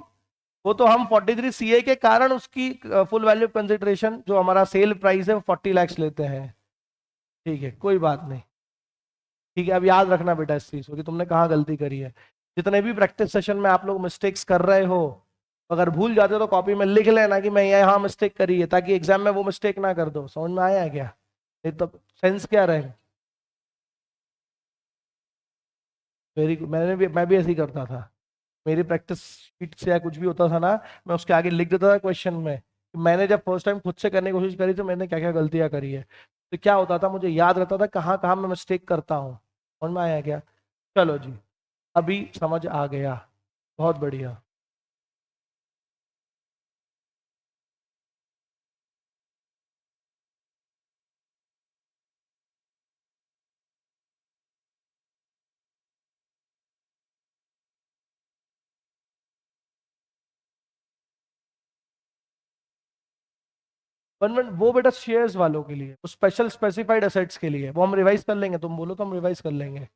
वो तो हम 43 CA के कारण उसकी फुल वैल्यू कंसिडरेशन जो हमारा सेल प्राइस है वो 40 लाख लेते हैं, ठीक है कोई बात नहीं। ठीक है अब याद रखना बेटा इस चीज को कि तुमने कहाँ गलती करी है। जितने भी प्रैक्टिस सेशन में आप लोग मिस्टेक्स कर रहे हो, अगर भूल जाते हो तो कॉपी में लिख लेना कि मैं यहाँ मिस्टेक करी है, ताकि एग्जाम में वो मिस्टेक ना कर दो। समझ में आया है क्या, नहीं तो सेंस क्या रहेगा। वेरी गुड, मैं भी ऐसे ही करता था, मेरी प्रैक्टिस शीट से या कुछ भी होता था ना, मैं उसके आगे लिख देता था क्वेश्चन में कि मैंने जब फर्स्ट टाइम खुद से करने की कोशिश करी तो मैंने क्या क्या गलतियां करी है, तो क्या होता था मुझे याद रहता था कहाँ कहाँ मैं मिस्टेक करता हूँ। समझ में आया क्या, चलो जी, अभी समझ आ गया, बहुत बढ़िया। वन मिनट, वो बेटा शेयर्स वालों के लिए, वो स्पेशल स्पेसिफाइड एसेट्स के लिए, वो हम रिवाइज कर लेंगे, तुम बोलो तो हम रिवाइज कर लेंगे।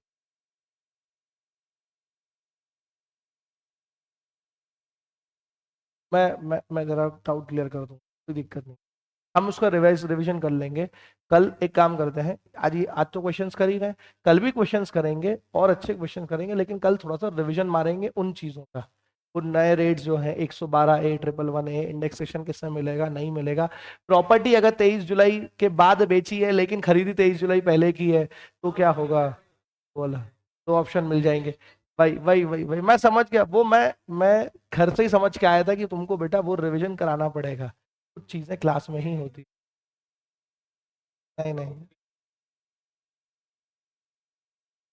मैं जरा डाउट क्लियर कर दूं, कोई दिक्कत नहीं, हम उसका रिवीजन कर लेंगे। कल एक काम करते हैं, आज तो क्वेश्चंस कर ही रहे हैं, कल भी क्वेश्चंस करेंगे और अच्छे क्वेश्चन करेंगे, लेकिन कल थोड़ा सा रिवीजन मारेंगे उन चीजों का, वो नए रेट्स जो हैं 112A 111A, इंडेक्सेशन किससे मिलेगा नहीं मिलेगा, प्रॉपर्टी अगर 23 जुलाई के बाद बेची है लेकिन खरीदी 23 जुलाई पहले की है तो क्या होगा, बोला, दो ऑप्शन मिल जाएंगे। वही मैं समझ गया, वो मैं घर से ही समझ के आया था कि तुमको बेटा वो रिवीजन कराना पड़ेगा, कुछ चीजें क्लास में ही होती। नहीं नहीं,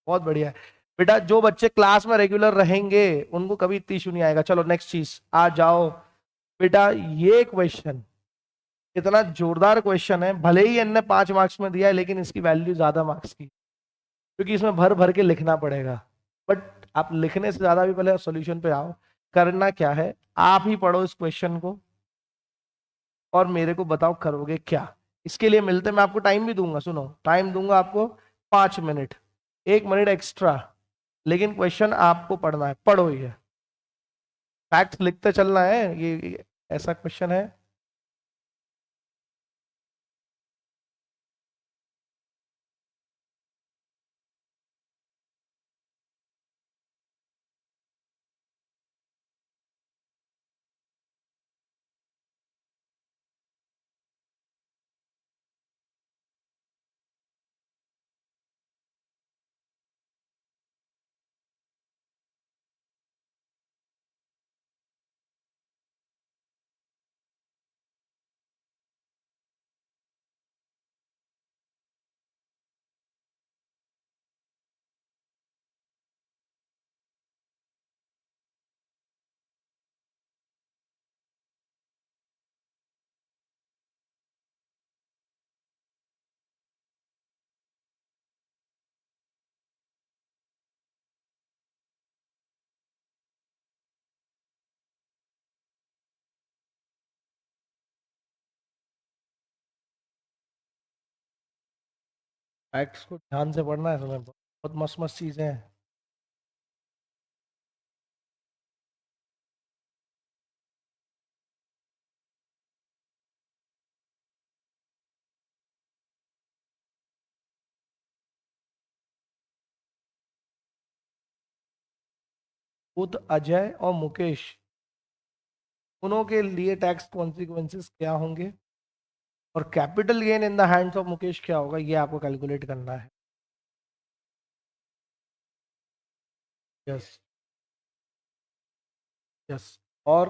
बहुत बढ़िया है बेटा, जो बच्चे क्लास में रेगुलर रहेंगे उनको कभी इतनी इशू नहीं आएगा। चलो नेक्स्ट चीज आ जाओ बेटा, ये क्वेश्चन इतना जोरदार क्वेश्चन है, भले ही इनने 5 मार्क्स में दिया है लेकिन इसकी वैल्यू ज्यादा मार्क्स की, क्योंकि इसमें भर भर के लिखना पड़ेगा। बट आप लिखने से ज्यादा भी पहले सॉल्यूशन पे आओ। करना क्या है, आप ही पढ़ो इस क्वेश्चन को और मेरे को बताओ करोगे क्या। इसके लिए मिलते, मैं आपको टाइम भी दूंगा, सुनो टाइम दूंगा आपको 5 मिनट, 1 मिनट एक्स्ट्रा, लेकिन क्वेश्चन आपको पढ़ना है, पढ़ो ये फैक्ट लिखते चलना है, ये ऐसा क्वेश्चन है। फैक्ट्स को ध्यान से पढ़ना है, समय बहुत मस्त मस्त चीजें हैं। खुद अजय और मुकेश दोनों के लिए टैक्स कॉन्सिक्वेंसेस क्या होंगे, और capital gain in the hands of Mukesh क्या होगा, ये आपको कैलकुलेट करना है। Yes, yes. और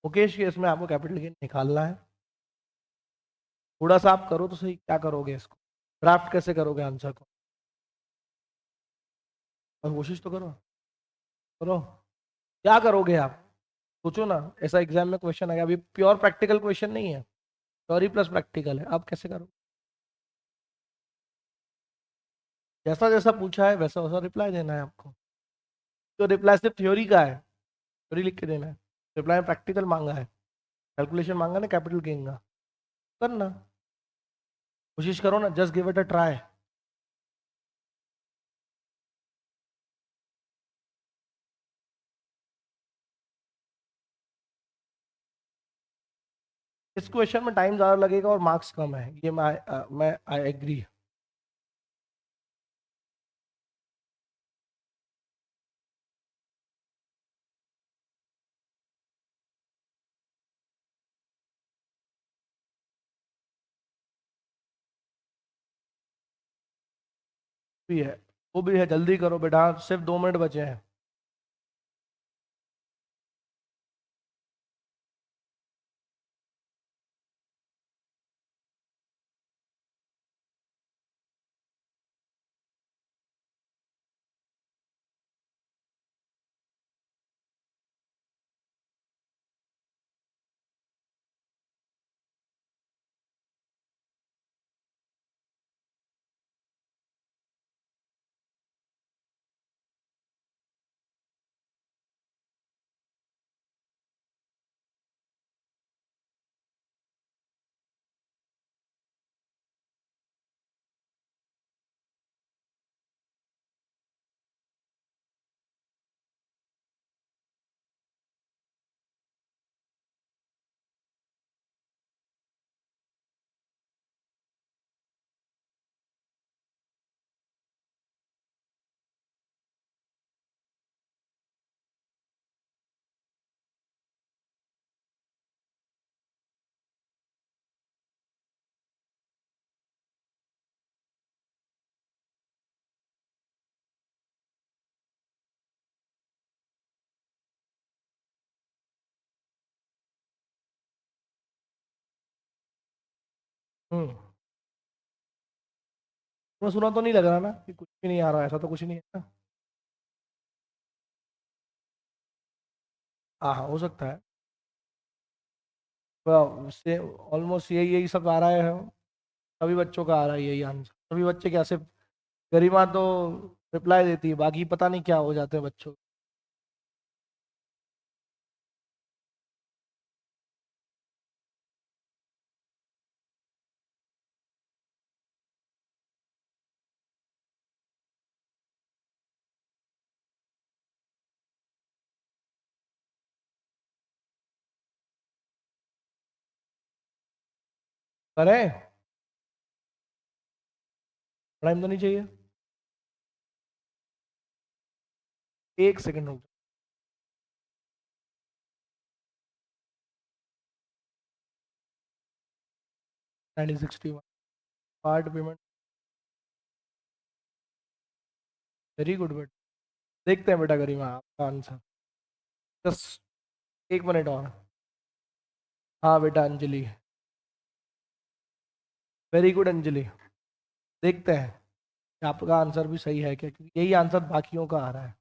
मुकेश के इसमें आपको कैपिटल गेन निकालना है। थोड़ा सा आप करो तो सही, क्या करोगे इसको, ड्राफ्ट कैसे करोगे आंसर को, और कोशिश तो करो, करो, क्या करोगे आप, सोचो ना। ऐसा एग्जाम में क्वेश्चन आएगा, अभी प्योर प्रैक्टिकल क्वेश्चन नहीं है, थ्योरी प्लस प्रैक्टिकल है, आप कैसे करोगे। जैसा जैसा पूछा है वैसा वैसा रिप्लाई देना है आपको। तो रिप्लाई सिर्फ थ्योरी का है, थ्योरी लिख के देना है, रिप्लाई में प्रैक्टिकल मांगा है, कैलकुलेशन मांगा ना कैपिटल गेन का, करना, कोशिश करो ना, just give it a try. इस क्वेश्चन में टाइम ज्यादा लगेगा और मार्क्स कम है, ये मैं आई एग्री। भी है, वो भी है, जल्दी करो बेटा, सिर्फ 2 मिनट बचे हैं। मैं सुना तो नहीं लग रहा ना कि कुछ भी नहीं आ रहा, ऐसा तो कुछ नहीं है ना। हाँ हाँ, हो सकता है, से ऑलमोस्ट यही यही सब आ रहा है, सभी बच्चों का आ रहा है यही आंसर, सभी बच्चे क्या, सिर्फ गरिमा तो रिप्लाई देती है, बाकी पता नहीं क्या हो जाते हैं बच्चों। करें, टाइम तो नहीं चाहिए, 1 सेकंड रुक। 1961 पार्ट पेमेंट, वेरी गुड बेटा। देखते हैं बेटा गरिमा आपका आंसर, जस्ट 1 मिनट और। हाँ बेटा अंजलि, वेरी गुड अंजलि। देखते हैं कि आपका आंसर भी सही है क्या, क्योंकि यही आंसर बाकियों का आ रहा है।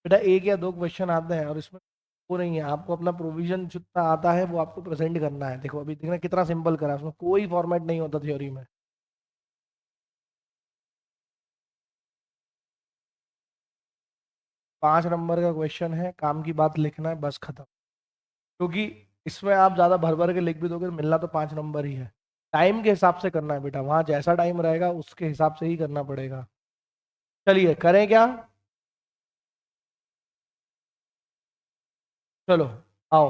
बेटा 1 या 2 क्वेश्चन आते हैं और इसमें वो नहीं है, आपको अपना प्रोविजन जितना आता है वो आपको प्रेजेंट करना है। देखो अभी देखना कितना सिंपल करा है, उसमें कोई फॉर्मेट नहीं होता थ्योरी में। 5 नंबर का क्वेश्चन है, काम की बात लिखना है, बस खत्म। क्योंकि इसमें आप ज्यादा भर भर के लिख भी दोगे तो मिलना तो 5 नंबर ही है। टाइम के हिसाब से करना है बेटा, वहां जैसा टाइम रहेगा उसके हिसाब से ही करना पड़ेगा। चलिए करें क्या, चलो आओ।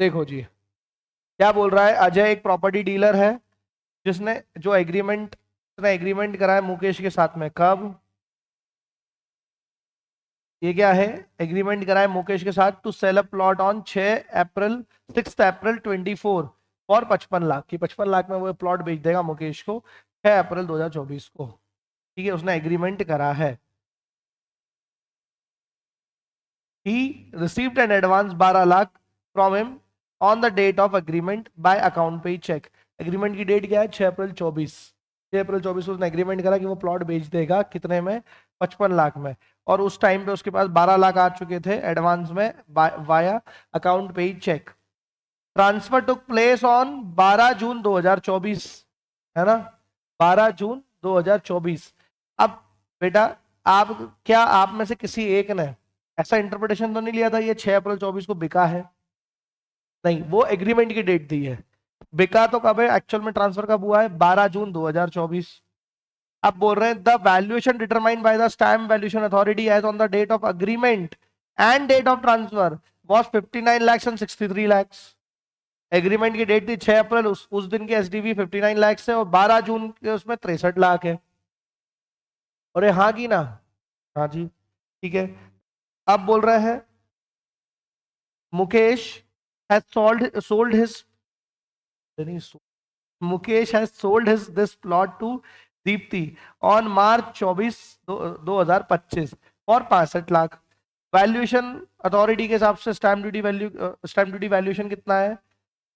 देखो जी, क्या बोल रहा है, अजय एक प्रॉपर्टी डीलर है जिसने जो एग्रीमेंट एग्रीमेंट करा है मुकेश के साथ में, कब, ये क्या है, एग्रीमेंट करा है मुकेश के साथ to sell a plot on 6 April 6 April 24 for 55 lakh की, 55 लाख में वो प्लॉट बेच देगा मुकेश को 6 अप्रैल 2024 को। ठीक है, उसने एग्रीमेंट करा है। He received an advance 12 lakh from him on the date of agreement by account payee cheque. Agreement की डेट क्या है, 6 अप्रैल 24। 6 अप्रैल 24 को उसने एग्रीमेंट करा कि वो प्लॉट बेच देगा कितने में, 55 लाख में। और उस टाइम पे उसके पास 12 लाख आ चुके थे एडवांस में via account payee cheque. Transfer took place on 12 June 2024, है ना, 12 जून 2024। अब बेटा आप, क्या आप में से किसी एक ने ऐसा इंटरप्रिटेशन तो नहीं लिया था ये 6 अप्रैल 24 को बिका है? नहीं, वो एग्रीमेंट की डेट दी है। बिका तो कब है, एक्चुअल में ट्रांसफर कब हुआ है, 12 जून 2024। अब बोल रहे हैं the valuation determined by the stamp valuation authority as on the date of agreement and date of transfer was 59 lakhs and 63 lakhs। Agreement की डेट थी 6 अप्रैल, उस दिन की एसडीवी 59 lakhs है और 12 जून के उसमें 63 लाख है। और हाँ की ना, हाँ जी, ठीक है। अब बोल रहे हैं Mukesh has sold his, Mukesh has sold his this plot to Deepthi on March 24 2025 और 65 लाख। वैल्यूएशन अथॉरिटी के हिसाब से स्टैम्प ड्यूटी वैल्यूएशन कितना है,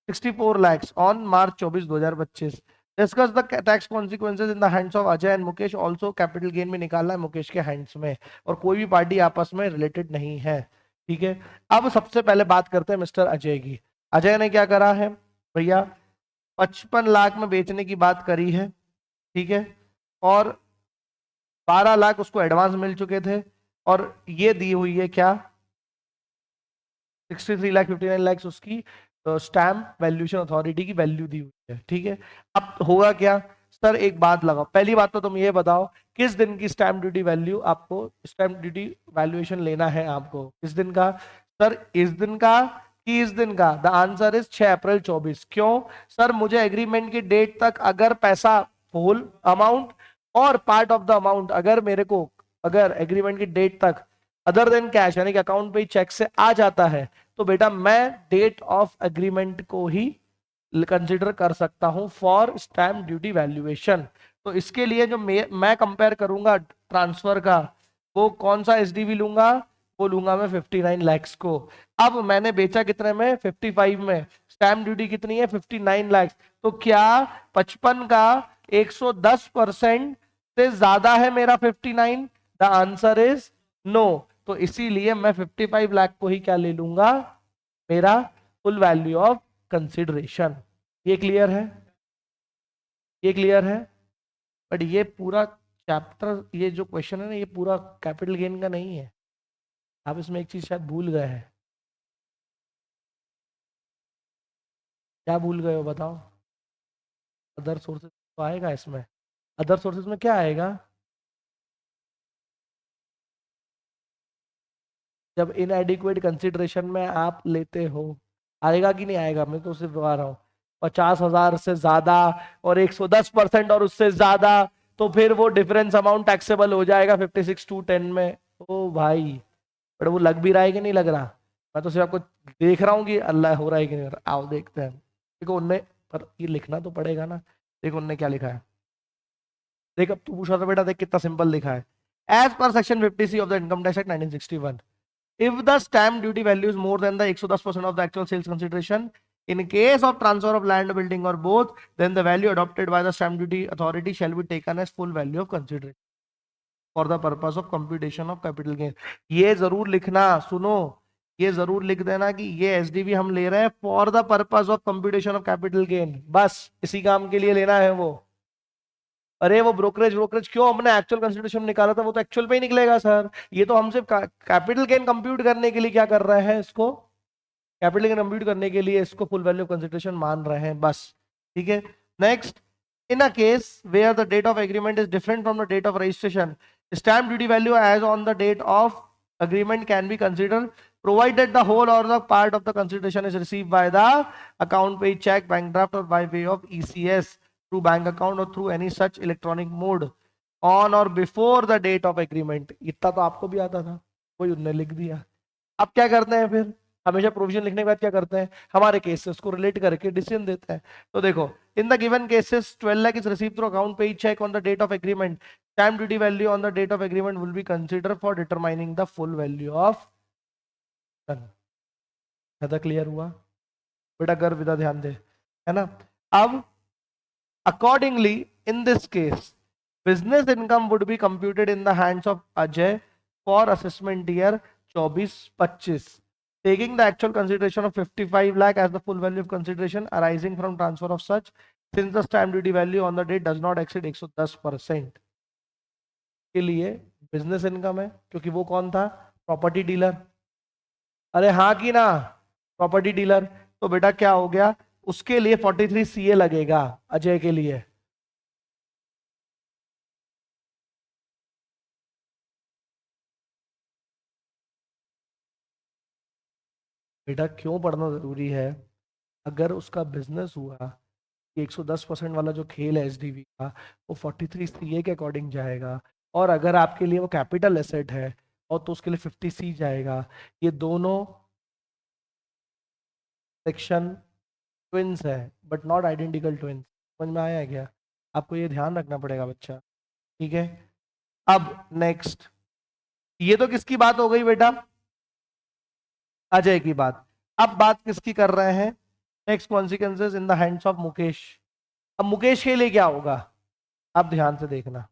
64 lakhs on March 24 2025। Discuss the tax consequences in the hands of Ajay and Mukesh, also capital gain में निकालना है मुकेश के हैंड्स में, और कोई भी पार्टी आपस में रिलेटेड नहीं है। ठीक है, अब सबसे पहले बात करते हैं मिस्टर अजय की। अजय ने क्या करा है भैया, 55 लाख में बेचने की बात करी है, ठीक है, और 12 लाख उसको एडवांस मिल चुके थे, और ये दी हुई है क्या, 63 लाख 59 लाख उसकी स्टैम्प वैल्यूएशन अथॉरिटी की वैल्यू दी हुई है। ठीक है, अब होगा क्या, सर एक बात लगाओ, पहली बात तो तुम ये बताओ किस दिन की स्टैम्प ड्यूटी वैल्यू आपको, स्टैम्प ड्यूटी वैल्यूएशन लेना है आपको, किस दिन का, सर इस दिन का कि इस दिन का। The answer is 6 April 24। क्यों सर, मुझे एग्रीमेंट की डेट तक अगर पैसा होल अमाउंट और पार्ट ऑफ द अमाउंट अगर मेरे को, अगर एग्रीमेंट की डेट तक अदर देन कैश यानी कि अकाउंट पे चेक से आ जाता है, तो बेटा मैं डेट ऑफ एग्रीमेंट को ही कंसिडर कर सकता हूं फॉर स्टैम्प ड्यूटी वैल्यूएशन। तो इसके लिए जो मैं कंपेयर करूंगा ट्रांसफर का, वो कौन सा एसडीवी लूंगा, वो लूंगा मैं 59 lakhs को। अब मैंने बेचा कितने में, 55 में, स्टैम्प ड्यूटी कितनी है 59 lakhs। तो क्या 55 का 110% से ज्यादा है मेरा 59? द आंसर इज नो, तो इसीलिए मैं 55 लाख को ही क्या ले लूंगा, मेरा फुल वैल्यू ऑफ कंसिडरेशन। ये क्लियर है, ये क्लियर है। बट ये पूरा चैप्टर, ये जो क्वेश्चन है ना, ये पूरा कैपिटल गेन का नहीं है। आप इसमें एक चीज शायद भूल गए हैं। क्या भूल गए हो बताओ। अदर सोर्सेज तो आएगा इसमें। अदर सोर्सेज में क्या आएगा, जब इनएडिक्वेट कंसिडरेशन में आप लेते हो, आएगा कि नहीं आएगा, मैं तो सिर्फ बता रहा हूँ। 50,000 से ज्यादा और 110% और उससे ज्यादा, तो फिर वो डिफरेंस अमाउंट टैक्सेबल हो जाएगा 56 to 10 में। ओ भाई, बट वो लग भी रहा है कि नहीं लग रहा। मैं तो सिर्फ आपको देख रहा हूँ कि अल्लाह हो रहा है कि नहीं हो रहा। आओ देखते हैं। देखो उनने, पर ये लिखना तो पड़ेगा ना। देखो उनने क्या लिखा है। देख अब तू पूछा था बेटा, देख कितना सिंपल लिखा है। As per section 50C of the income tax act 1961, if the stamp duty value is more than the 110% of the actual sales consideration, in case of transfer of land, building or both, then the value adopted by the stamp duty authority shall be taken as full value of consideration for the purpose of computation of capital gain। ये जरूर लिखना, सुनो, ये जरूर लिख देना कि ये एसडीवी हम ले रहे हैं for the purpose of computation of capital gain, बस इसी काम के लिए लेना है वो। अरे वो ब्रोकरेज ब्रोकरेज क्यों, हमने एक्चुअल कंसिडरेशन निकाला था, वो तो एक्चुअल पे ही निकलेगा सर। ये तो हम सिर्फ कैपिटल गेन कंप्यूट करने के लिए क्या कर रहे हैं, इसको कैपिटल गेन कंप्यूट करने के लिए इसको फुल वैल्यू ऑफ कंसिडरेशन मान रहे हैं बस। ठीक है, next. In a case where the date of agreement is different from the date of registration, stamp duty value as on the date of agreement can be considered provided the whole or the part of the consideration is received by the account paid check, bank draft or by way of ECS through bank account or through any such electronic mode on or before the date of agreement। इतना तो आपको भी आता था, वही उन्होंने लिख दिया। अब क्या करते हैं फिर, हमेशा प्रोविजन लिखने के बाद क्या करते हैं, हमारे केस से उसको रिलेट करके डिसीजन देते हैं। तो देखो, in the given cases 12 lakh is received through account paid cheque on the date of agreement, stamp duty value on the date of agreement will be consider for determining the full value of ton. ज्यादा clear हुआ बेटा, कर विदा ध्यान दे, है ना। अब accordingly in this case business income would be computed in the hands of Ajay for assessment year 24-25, taking the actual consideration of 55 lakh as the full value of consideration arising from transfer of such, since the stamp duty value on the date does not exceed 110% के लिए business income है, क्योंकि वो कौन था, property dealer. अरे हाँ की ना, प्रॉपर्टी डीलर। तो बेटा क्या हो गया, उसके लिए 43 CA लगेगा, अजय के लिए। बेटा क्यों पढ़ना जरूरी है, अगर उसका बिजनेस हुआ कि 110% वाला जो खेल है एसडीवी का, वो 43 CA के अकॉर्डिंग जाएगा। और अगर आपके लिए वो कैपिटल एसेट है और तो उसके लिए 50C जाएगा। ये दोनों सेक्शन ट्विंस है बट नॉट आइडेंटिकल ट्विंस। समझ में आया है क्या, आपको ये ध्यान रखना पड़ेगा बच्चा। ठीक है, अब नेक्स्ट, ये तो किसकी बात हो गई बेटा, अजय की बात। अब बात किसकी कर रहे हैं, next consequences in the hands of Mukesh. अब मुकेश के लिए क्या होगा, आप ध्यान से देखना।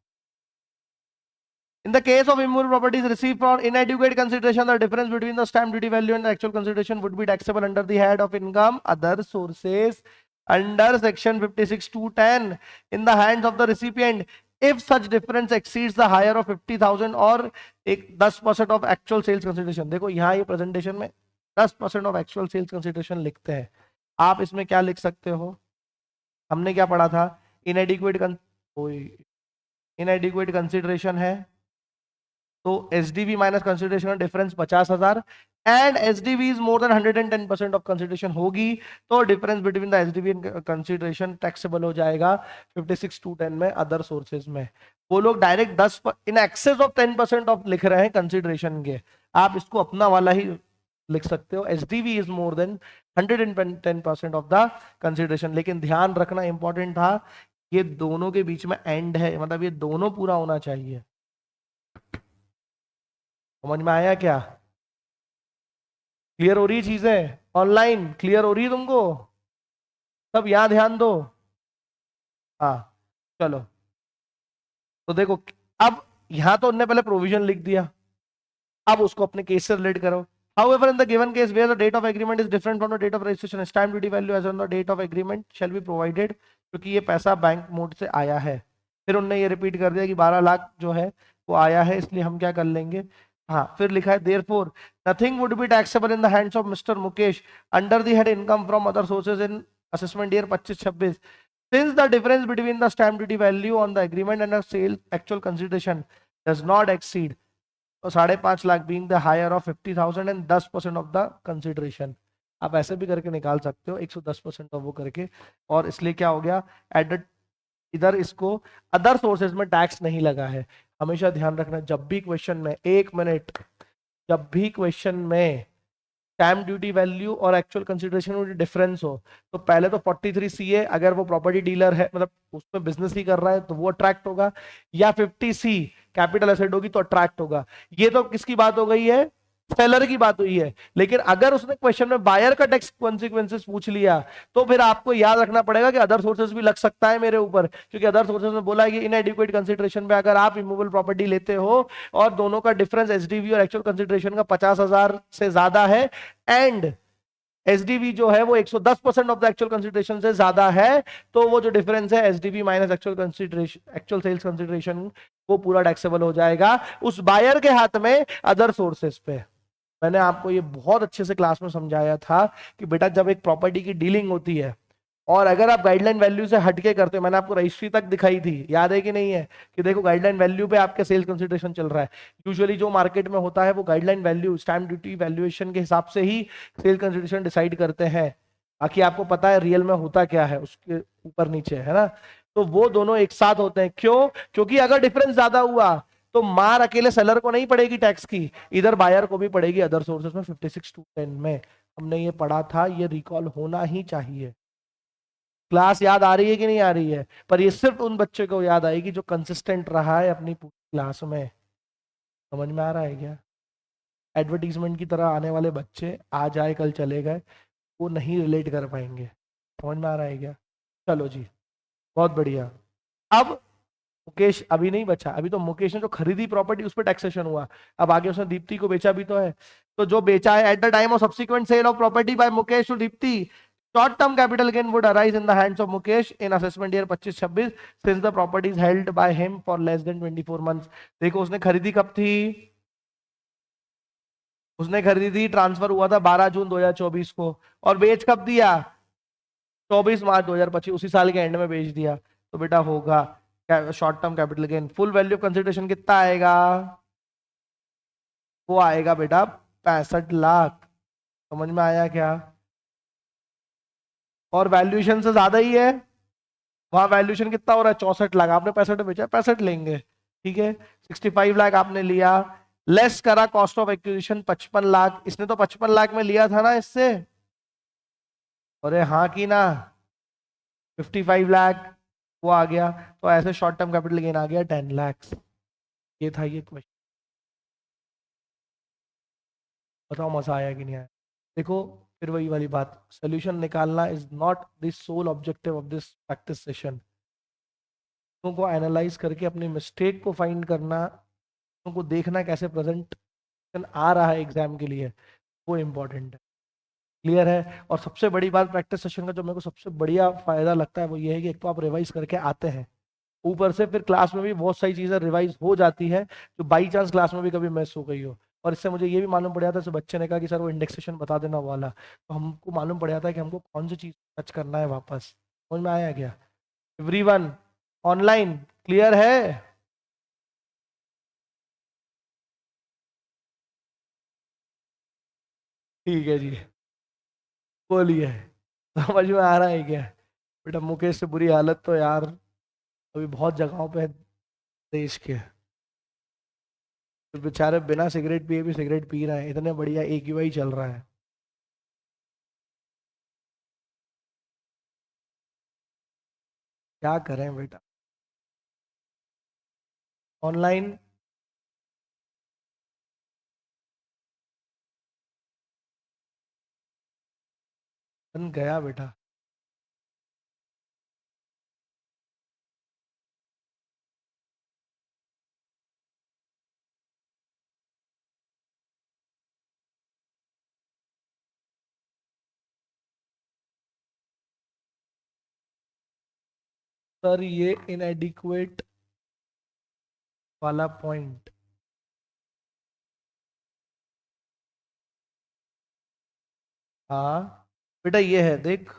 In the case of immovable properties received for inadequate consideration, the difference between the stamp duty value and the actual consideration would be taxable under the head of income, other sources, under section 56(2)(10) in the hands of the recipient, if such difference exceeds the higher of 50,000 और एक 10% of actual sales consideration। देखो यहाँ ये presentation में 10% of actual sales consideration लिखते हैं। आप इसमें क्या लिख सकते हो, हमने क्या पढ़ा था, inadequate inadequate consideration है, तो एसडीवी माइनस कंसिडरेशन का difference 50,000 and SDV is more than 110% of consideration होगी, तो difference between the SDV and consideration taxable हो जाएगा 56(2)(10) में, अदर सोर्सेज में। वो लोग direct 10 in excess of 10% of लिख रहे हैं कंसिडरेशन के, आप इसको अपना वाला ही लिख सकते हो, SDV is more than 110% of the consideration. लेकिन ध्यान रखना इंपॉर्टेंट था, ये दोनों के बीच में एंड है, मतलब ये दोनों पूरा होना चाहिए। समझ में आया क्या, क्लियर हो रही चीजें, ऑनलाइन क्लियर हो रही है तुमको, सब यहां ध्यान दो। हाँ चलो, तो देखो अब यहां तो उनने पहले प्रोविजन लिख दिया, अब उसको अपने केस से रिलेट करो. However, in the given case where the date of agreement is different from the date of registration, stamp duty value as on the date of agreement shall be provided. क्योंकि ये पैसा bank mode से आया है. फिर उनने ये repeat कर दिया कि 12 लाख जो है वो आया है, इसलिए हम क्या कर लेंगे. हाँ, फिर लिखा है therefore nothing would be taxable in the hands of Mr. Mukesh under the head income from other sources in assessment year 25-26 since the difference between the stamp duty value on the agreement and the sale actual consideration does not exceed. तो 5.5 lakh being the higher of 50,000 and 10% of the consideration. आप ऐसे भी करके निकाल सकते हो 110% of वो करके. और इसलिए क्या हो गया, एडेड इधर इसको अदर सोर्सेज में टैक्स नहीं लगा है. हमेशा ध्यान रखना जब भी क्वेश्चन में, एक मिनट, जब भी क्वेश्चन में स्टैम्प ड्यूटी वैल्यू और एक्चुअल कंसिडरेशन में डिफरेंस हो तो पहले तो 43 सीए अगर वो प्रॉपर्टी डीलर है, मतलब उसमें बिजनेस ही कर रहा है तो वो अट्रैक्ट होगा, या 50 सी कैपिटल एसेट होगी तो अट्रैक्ट होगा. ये तो किसकी बात हो गई है, सेलर की बात हुई है. लेकिन अगर उसने क्वेश्चन में बायर का टैक्स कॉन्सिक्वेंसेस पूछ लिया तो फिर आपको याद रखना पड़ेगा कि अदर सोर्सेज भी लग सकता है मेरे ऊपर, क्योंकि अदर सोर्सेज में बोला है कि इनएडिक्वेट कंसिडरेशन पे अगर आप इमूवेबल प्रॉपर्टी लेते हो और दोनों का डिफरेंस एसडीवी और एक्चुअल कंसिडरेशन का 50,000 से ज्यादा है एंड एसडीवी जो है वो 110% ऑफ द एक्चुअल कंसिडरेशन से ज्यादा है, तो वो जो डिफरेंस है SDV minus actual consideration, actual sales consideration, वो पूरा टैक्सेबल हो जाएगा उस बायर के हाथ में अदर सोर्सेस पे. मैंने आपको ये बहुत अच्छे से क्लास में समझाया था कि बेटा जब एक प्रॉपर्टी की डीलिंग होती है और अगर आप गाइडलाइन वैल्यू से हटके करते हो, मैंने आपको रजिस्ट्री तक दिखाई थी, याद है कि नहीं है, कि देखो गाइडलाइन वैल्यू पे आपके सेल्स कंसिडरेशन चल रहा है. यूजुअली जो मार्केट में होता है वो guideline value stamp duty valuation के हिसाब से ही सेल कंसिडरेशन डिसाइड करते हैं. बाकी आपको पता है रियल में होता क्या है उसके ऊपर नीचे, है ना. तो वो दोनों एक साथ होते हैं. क्यों? क्योंकि अगर डिफरेंस ज्यादा हुआ तो मार अकेले सेलर को नहीं पड़ेगी टैक्स की, इधर बायर को भी पड़ेगी अदर सोर्सेस में 56-10 में. हमने ये पढ़ा था, ये रिकॉल होना ही चाहिए. क्लास याद आ रही है कि नहीं आ रही है? पर ये सिर्फ उन बच्चे को याद आएगी जो कंसिस्टेंट रहा है अपनी पूरी क्लास में. समझ में आ रहा है क्या? एडवर्टीजमेंट की तरह आने वाले बच्चे आज आए कल चले गए, वो नहीं रिलेट कर पाएंगे. समझ में आ रहा है क्या? चलो जी, बहुत बढ़िया. अब मुकेश अभी नहीं बचा, अभी तो मुकेश ने जो खरीदी प्रॉपर्टी उस पर टैक्सेशन हुआ. अब आगे उसने दीप्ति को बेचा भी तो है. तो जो बेचा है at the time of subsequent sale of property by Mukesh to Deepti, short term capital gain would arise in the hands of Mukesh in assessment year 25-26 since the property is held by him for less than 24 months. देखो उसने खरीदी कब थी, उसने खरीदी, transfer हुआ था 12 June 2024 को, और बेच कब दिया, 24 मार्च 2025, उसी साल के एंड में बेच दिया. तो बेटा होगा short term capital gain. Full value of consideration कितना आएगा, वो आएगा बेटा 65 लाख. समझ में आया क्या? और वैल्यूएशन से ज्यादा ही है, वहां वैल्यूएशन कितना हो रहा है 64 लाख, आपने 65 में बेचा, 65 लेंगे. ठीक है, 65 लाख आपने लिया, लेस करा कॉस्ट ऑफ एक्विजिशन 55 लाख. इसने तो 55 लाख में लिया था ना इससे, अरे हाँ की ना, 55 लाख वो आ गया. तो ऐसे शॉर्ट टर्म कैपिटल गेन आ गया 10 लाख. ये था ये क्वेश्चन. बताओ मजा आया कि नहीं आया? देखो, फिर वही वाली बात, सोल्यूशन निकालना is not the sole objective of this practice session. को एनालाइज करके अपनी मिस्टेक को फाइंड करना, उनको देखना कैसे प्रेजेंटेशन आ रहा है एग्जाम के लिए, वो इंपॉर्टेंट है. क्लियर है? और सबसे बड़ी बात प्रैक्टिस सेशन का जो मेरे को सबसे बढ़िया फायदा लगता है वो ये है कि एक तो आप रिवाइज करके आते हैं, ऊपर से फिर क्लास में भी बहुत सारी चीजें रिवाइज हो जाती है जो बाई चांस क्लास में भी कभी मिस हो गई हो. और इससे मुझे ये भी मालूम पड़ जाता है, जैसे बच्चे ने कहा कि सर वो इंडेक्सेशन बता देना वाला, तो हमको मालूम पड़ जाता है कि हमको कौन सी चीज टच करना है वापस. समझ में आया क्या एवरीवन? ऑनलाइन क्लियर है? ठीक है जी, बोलिए. समझ में आ रहा है क्या? बेटा मुकेश से बुरी हालत तो यार अभी बहुत जगहों पे है देश के. तो बेचारे बिना सिगरेट पिए भी सिगरेट पी रहे हैं, इतने बढ़िया AQI चल रहा है. क्या करें बेटा. ऑनलाइन बन गया बेटा. सर ये इनएडिक्वेट वाला पॉइंट, हाँ बेटा ये है, देख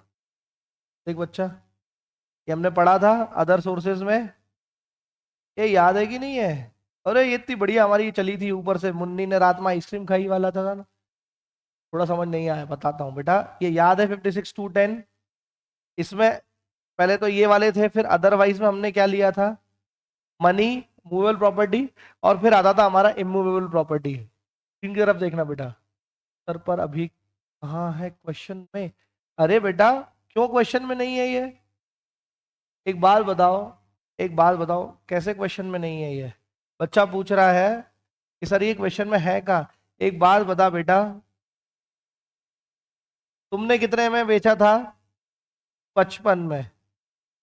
देख बच्चा, ये हमने पढ़ा था अदर सोर्सेज में, ये याद है कि नहीं है? अरे ये इतनी बढ़िया हमारी चली थी, ऊपर से मुन्नी ने रात में आइसक्रीम खाई वाला था ना। थोड़ा समझ नहीं आया, बताता हूँ बेटा, ये याद है 56 to 10? इसमें पहले तो ये वाले थे, फिर अदरवाइज में हमने क्या लिया था, मनी, मूवेबल प्रॉपर्टी, और फिर आता था हमारा इमूवेबल प्रॉपर्टी। स्क्रीन की तरफ देखना बेटा। सर पर अभी कहाँ है क्वेश्चन में? अरे बेटा क्यों क्वेश्चन में नहीं है ये? एक बात बताओ, एक बात बताओ, कैसे क्वेश्चन में नहीं है ये? बच्चा पूछ रहा है कि सर ये क्वेश्चन में है कहाँ। एक बात बता बेटा, तुमने कितने में बेचा था? 55 में।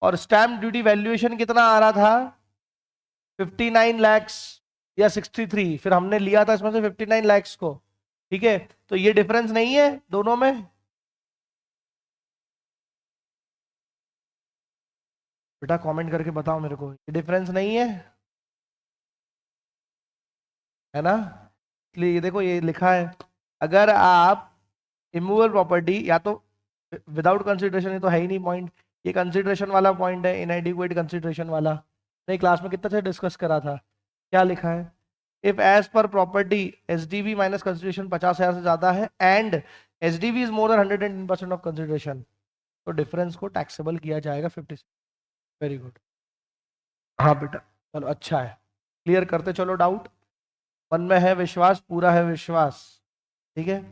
और स्टैम्प ड्यूटी वैल्यूएशन कितना आ रहा था? 59 lakhs या 63, फिर हमने लिया था इसमें से 59 lakhs को। ठीक है, तो ये डिफरेंस नहीं है दोनों में? बेटा कमेंट करके बताओ मेरे को, ये डिफरेंस नहीं है? है ना? इसलिए ये देखो ये लिखा है, अगर आप इमूवेबल प्रॉपर्टी या तो विदाउट कंसिडरेशन, ये तो है ही नहीं पॉइंट, ये कंसिडरेशन वाला पॉइंट है, इनएडिक्वेट कंसिडरेशन वाला। नहीं क्लास में कितना से डिस्कस करा था, क्या लिखा है? If as per property SDV minus consideration 50,000 से ज्यादा है and SDV is more than 110% of consideration, तो डिफरेंस को टैक्सेबल किया जाएगा 56। Very good. हाँ बेटा, चलो अच्छा है, क्लियर करते चलो डाउट। मन में है विश्वास, पूरा है विश्वास? ठीक है,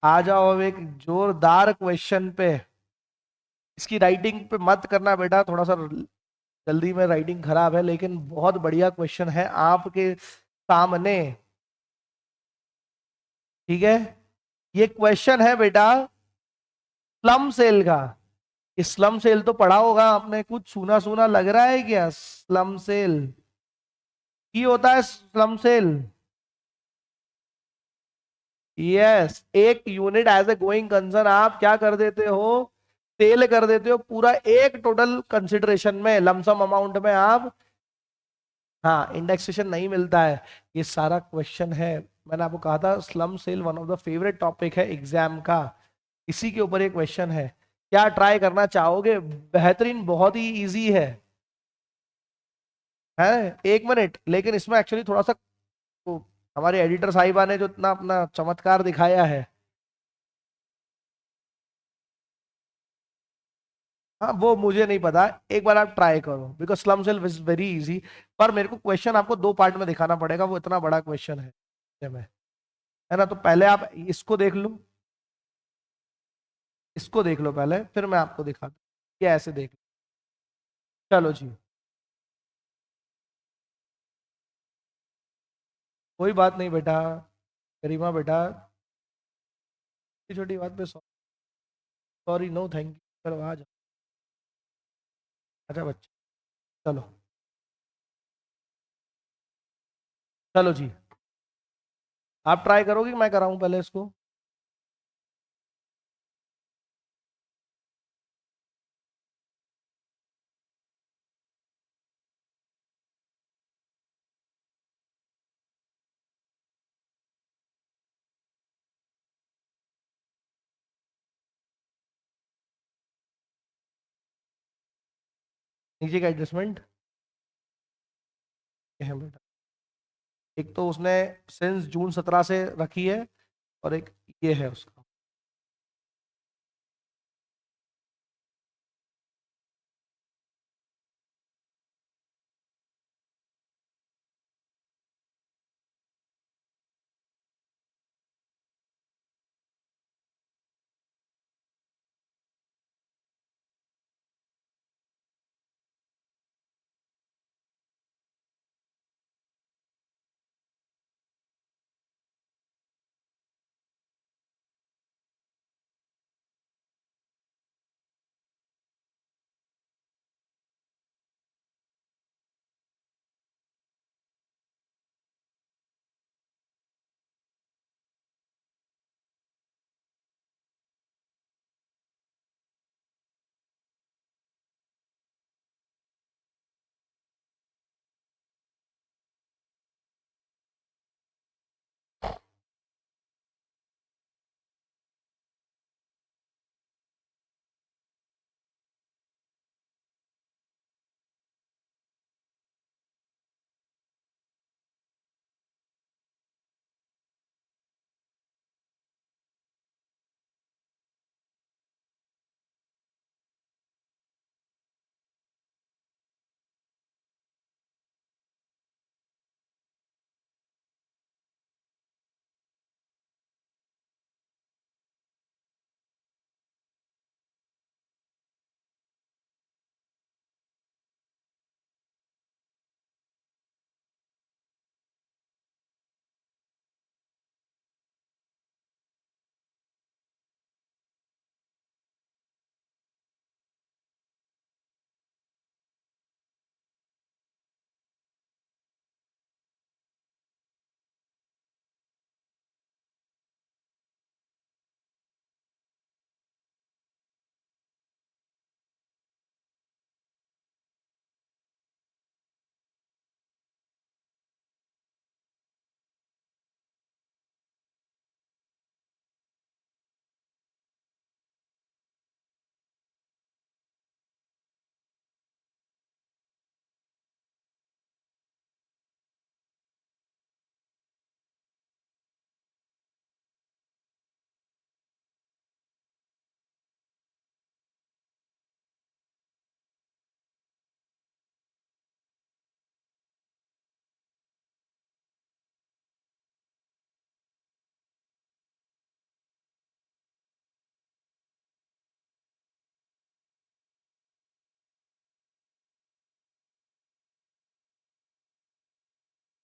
आ जाओ अब एक जोरदार क्वेश्चन पे। इसकी राइटिंग पे मत करना बेटा, थोड़ा सा जल्दी में राइटिंग खराब है, लेकिन बहुत बढ़िया क्वेश्चन है आपके सामने। ठीक है, ये क्वेश्चन है बेटा स्लम सेल का। स्लम सेल तो पढ़ा होगा आपने, कुछ सुना सुना लग रहा है क्या? स्लम सेल की होता है स्लम सेल? यस, एक unit as a going concern आप क्या कर देते हो, सेल कर देते हो पूरा एक टोटल कंसिडरेशन में, लमसम अमाउंट में आप। हाँ, इंडेक्सेशन नहीं मिलता है, ये सारा क्वेश्चन है। मैंने आपको कहा था slump sale one of the favourite topic है एग्जाम का, इसी के ऊपर ये क्वेश्चन है। क्या ट्राई करना चाहोगे? बेहतरीन, बहुत ही इजी है 1 मिनट, लेकिन इसमें एक्चुअली थोड़ा सा वो, हमारे एडिटर साहिबा ने जो इतना अपना चमत्कार दिखाया है। हाँ वो मुझे नहीं पता, एक बार आप ट्राई करो, because slump sale is very easy. पर मेरे को क्वेश्चन आपको 2 पार्ट में दिखाना पड़ेगा, वो इतना बड़ा क्वेश्चन है ना? तो पहले आप इसको देख लो, इसको देख लो पहले, फिर मैं आपको दिखाता हूँ, ये ऐसे देख लो। चलो जी, कोई बात नहीं बेटा, गरिमा बेटा, छोटी छोटी बात पे सॉरी नो थैंक यू। चलो आ जाओ, अच्छा बच्चे, चलो, चलो जी, आप ट्राई करोगे कि मैं कराऊं पहले इसको? नीचे का एडजस्टमेंट है बेटा, एक तो उसने सिंस जून 17 से रखी है, और एक ये है उसका।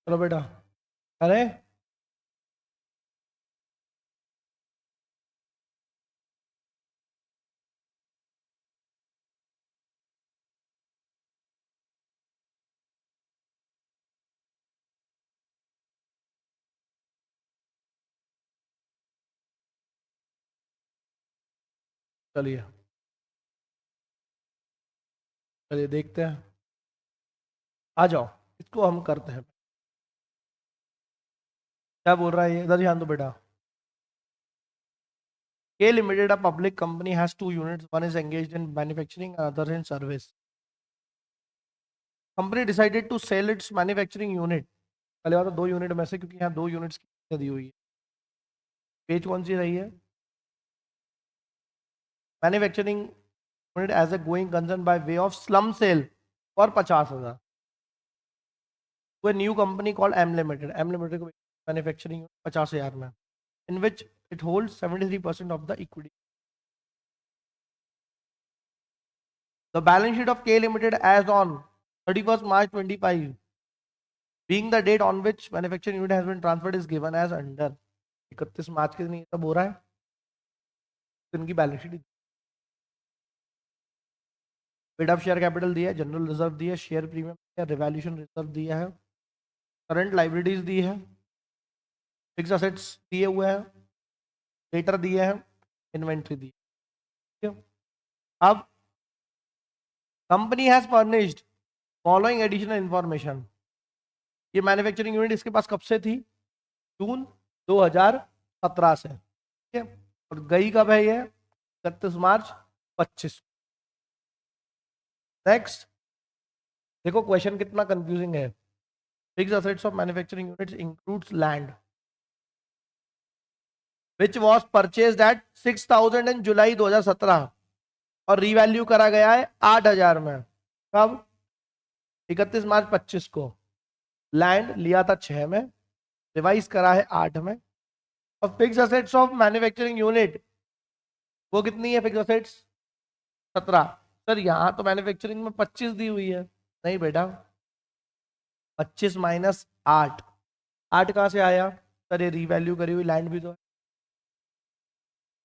चलो बेटा, अरे चलिए, चलिए देखते हैं, आ जाओ, इसको हम करते हैं। क्या बोल रहा है ये, इधर ध्यान दो बेटा। K Limited, a public company, has two units. One is engaged in manufacturing, another in service. Company decided to sell its manufacturing unit. पहले बात तो दो यूनिट में से, क्योंकि यहाँ दो यूनिट्स की दी हुई है। पेज कौन सी रही है? Manufacturing unit as a going concern by way of slump sale for 50,000 to a new company called M limited. M limited को मैन्युफैक्चरिंग 50,000 में, in which it hold 73% of the equity. The balance sheet of K limited as on 31st March 25 being the date on which manufacturing unit has been transferred is given as under। 31 मार्च के दिन ये सब हो रहा है, इनकी balance sheet. Paid of share capital दिया है, जनरल रिजर्व दिया है, शेयर प्रीमियम दिया है, रिवैल्यूएशन रिजर्व दिया है, करंट लाइबिलिटीज दी है, फिक्स असेट्स दिए हुए हैं, डेटर दिए हैं, इन्वेंट्री दी है। अब company has furnished following additional information. ये मैन्युफैक्चरिंग यूनिट इसके पास कब से थी? जून 2017 से, ठीक है। और गई कब है ये? 31 मार्च 25। नेक्स्ट देखो, क्वेश्चन कितना कंफ्यूजिंग है। Fix assets of manufacturing units includes land which was purchased at 6,000 in July 2017 और रीवैल्यू करा गया है 8,000 में। कब? 31 मार्च 25 को। लैंड लिया था 6 में, रिवाइज करा है 8 में। और fix assets of manufacturing unit वो कितनी है? Fix assets 17। सर यहाँ तो मैन्युफैक्चरिंग में 25 दी हुई है। नहीं बेटा, 25 माइनस 8, 8 कहां से आया? सर ये रीवैल्यू करी हुई लैंड भी तो है।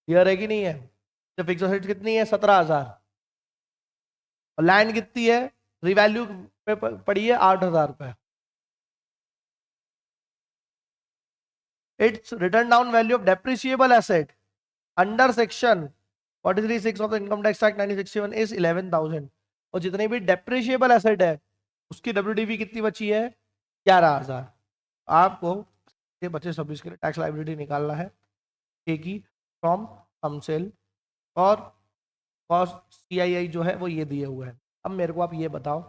क्लियर है कि नहीं है? तो फिक्स असेट्स कितनी है? 17,000। और लैंड कितनी है? रिवैल्यू पे पड़ी है 8,000 पे। It's return down value of depreciable asset under section 43(6) of the income tax act 1961 is 11,000। और जितनी भी डेप्रिसिएबल एसेट है उसकी डब्ल्यूडीवी कितनी बची है? 11,000। आपको ये 25-26 के लिए टैक्स लाइबिलिटी निकालना है ए की फ्रॉम सम सेल, और कॉस्ट सीआईआई जो है वो ये दिए हुए हैं। अब मेरे को आप ये बताओ,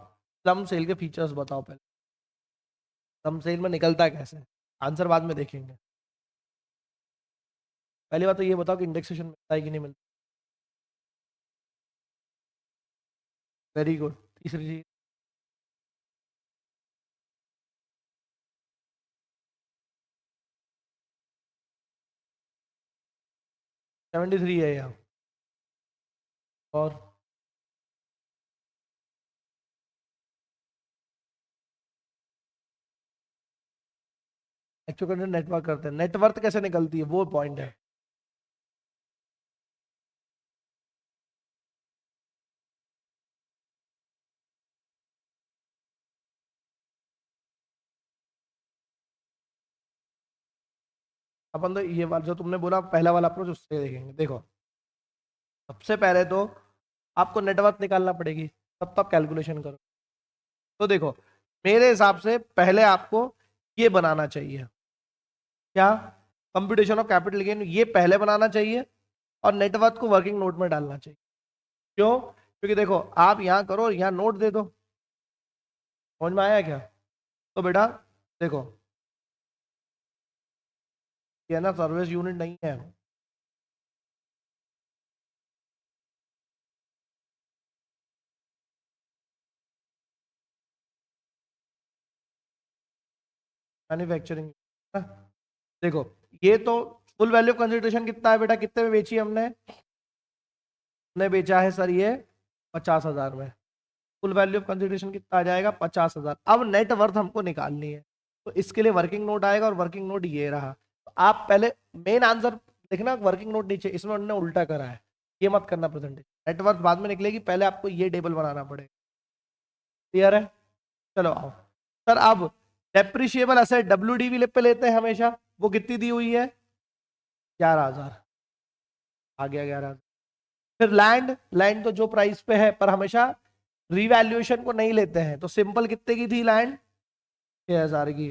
सम सेल के फीचर्स बताओ पहले। सम सेल में निकलता कैसे? आंसर बाद में देखेंगे। पहली बात तो ये बताओ कि इंडेक्सेशन मिलता है कि नहीं मिलता। Very good. तीसरी चीज, है 73 है यहाँ। और एक्चुअल नेटवर्क करते हैं, नेटवर्थ कैसे निकलती है वो पॉइंट है। अपन तो ये वाला जो तुमने बोला पहला वाला अप्रोच, उससे देखेंगे। देखो, सबसे पहले तो आपको नेटवर्थ निकालना पड़ेगी, तब तब कैलकुलेशन करो। तो देखो, मेरे हिसाब से पहले आपको ये बनाना चाहिए, क्या? कंप्यूटेशन ऑफ कैपिटल गेन, ये पहले बनाना चाहिए और नेटवर्थ को वर्किंग नोट में डालना चाहिए। क्यों? क्योंकि देखो, आप यहाँ करो, यहाँ नोट दे दो। समझ में आया क्या? तो बेटा देखो, ये ना सर्विस यूनिट नहीं है, मैन्युफैक्चरिंग। देखो, ये तो फुल वैल्यू कंसिडरेशन कितना है बेटा? कितने में बेची हमने? हमने बेचा है सर ये 50,000 में। फुल वैल्यू ऑफ कंसिडरेशन कितना आ जाएगा? 50,000। अब नेट वर्थ हमको निकालनी है, तो इसके लिए वर्किंग नोट आएगा और वर्किंग नोट ये रहा। तो आप पहले मेन आंसर देखना, वर्किंग नोट नीचे, इसमें उन्होंने उल्टा करा है, ये मत करना परसेंटेज, नेटवर्थ बाद में निकलेगी, पहले आपको ये टेबल बनाना पड़ेगा। क्लियर है? चलो आओ सर। अब डेप्रिशिएबल असेट डब्ल्यूडीवी पे लेते हैं हमेशा, वो कितनी दी हुई है? 11,000। आ गया 11,000। फिर लैंड, लैंड तो जो प्राइस पे है, पर हमेशा रिवैल्यूएशन को नहीं लेते हैं, तो सिंपल कितने की थी लैंड? 6,000 की।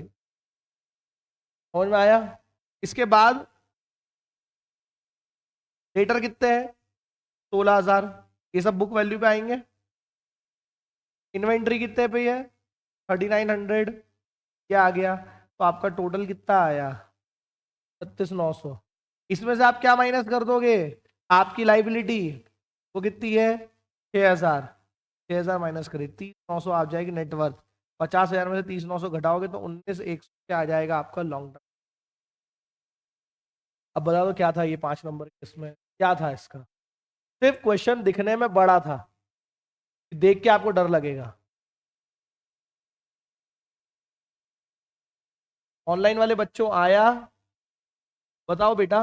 समझ में आया? इसके बाद लेटर कितने हैं? 16,000। ये सब बुक वैल्यू पे आएंगे। इन्वेंट्री कितने पे है? 3,900। क्या आ गया? तो आपका टोटल कितना आया? 36,900। इसमें से आप क्या माइनस कर दोगे? आपकी लाइबिलिटी, वो कितनी है? 6,000। 6,000 माइनस करिए, 30,900 आ जाएगी नेटवर्थ। 50,000 में से 30,900 घटाओगे तो 19,100 क्या आ जाएगा आपका लॉन्ग टर्म। अब बता दो क्या था ये 5 नंबर इसमें, क्या था इसका? सिर्फ क्वेश्चन दिखने में बड़ा था, देख के आपको डर लगेगा। ऑनलाइन वाले बच्चों आया? बताओ बेटा,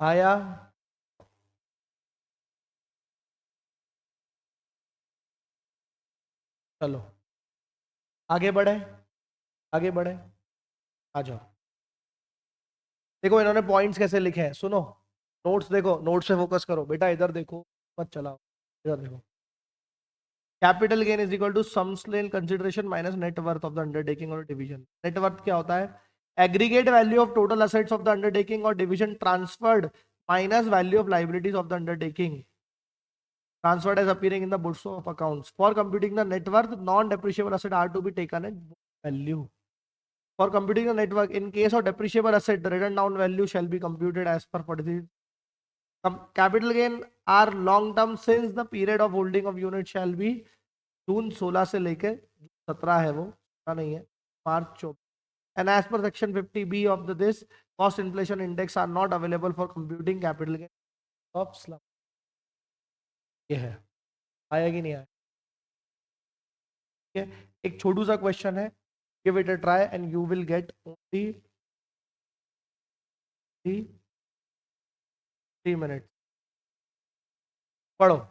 आया? चलो आगे बढ़े, आगे बढ़े, आ जाओ। देखो इन्होंने पॉइंट्स कैसे लिखे हैं, सुनो। नोट्स देखो, नोट्स से फोकस करो बेटा, इधर देखो, मत चलाओ, इधर देखो। Capital gain is equal to sums in consideration minus net worth of the undertaking और डिवीजन। नेट वर्थ क्या होता है? Aggregate value of total assets of the undertaking और division transferred minus value of liabilities of the undertaking transferred as appearing in the books of accounts. For computing the net worth, non-depreciable asset are to be taken at book value. For computing the net worth, in case of depreciable asset, the written down value shall be computed as per 43. Capital gain are long term since the period of holding of unit shall be जून 16 से लेके 17 है, वो नहीं है, मार्च 24। and as per section 50B of this cost inflation index are not available for computing capital gain of slum। ये है, आया कि नहीं आया? ठीक है, एक छोटू सा क्वेश्चन है, give it a try and you will get only 3 minute. पढ़ो।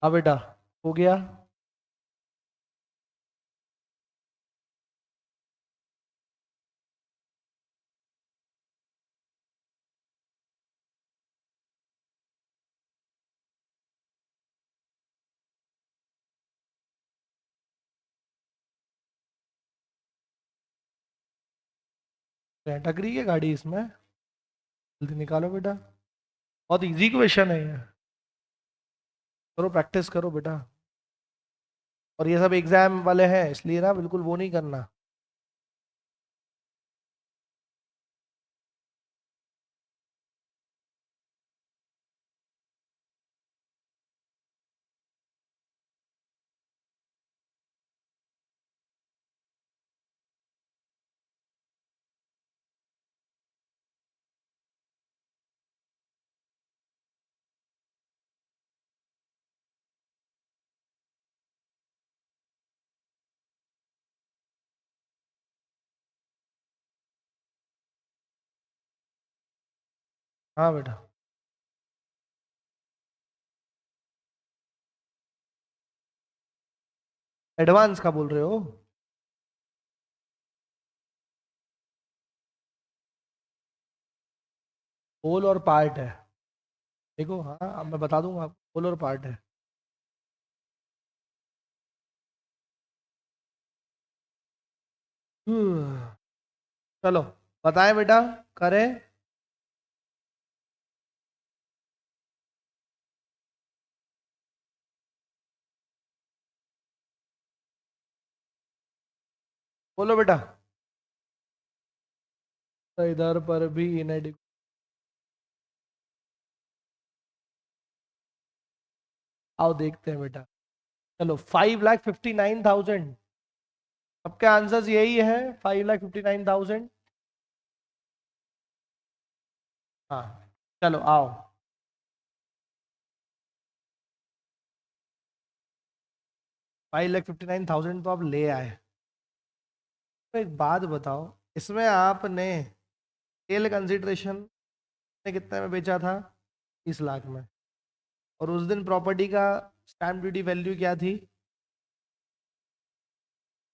हाँ बेटा, हो गया। कैटेगरी की गाड़ी इसमें, जल्दी निकालो बेटा। बहुत इजी क्वेश्चन है ये। करो, प्रैक्टिस करो बेटा। और ये सब एग्जाम वाले हैं, इसलिए ना बिल्कुल वो नहीं करना। हाँ बेटा। एडवांस का बोल रहे हो? होल और पार्ट है। देखो, हाँ अब मैं बता दूंगा आपको, होल और पार्ट है। चलो, बताएं बेटा, करें। बोलो बेटा। तो इधर पर भी इनएडिक्वेट। आओ देखते हैं बेटा। चलो, 5,59,000। सबके आंसर्स यही है, 5,59,000। हाँ, चलो आओ। 5,59,000 तो आप ले आए। तो एक बात बताओ, इसमें आपने सेल कंसिडरेशन ने कितने में बेचा था? 30 लाख में। और उस दिन प्रॉपर्टी का स्टैम्प ड्यूटी वैल्यू क्या थी?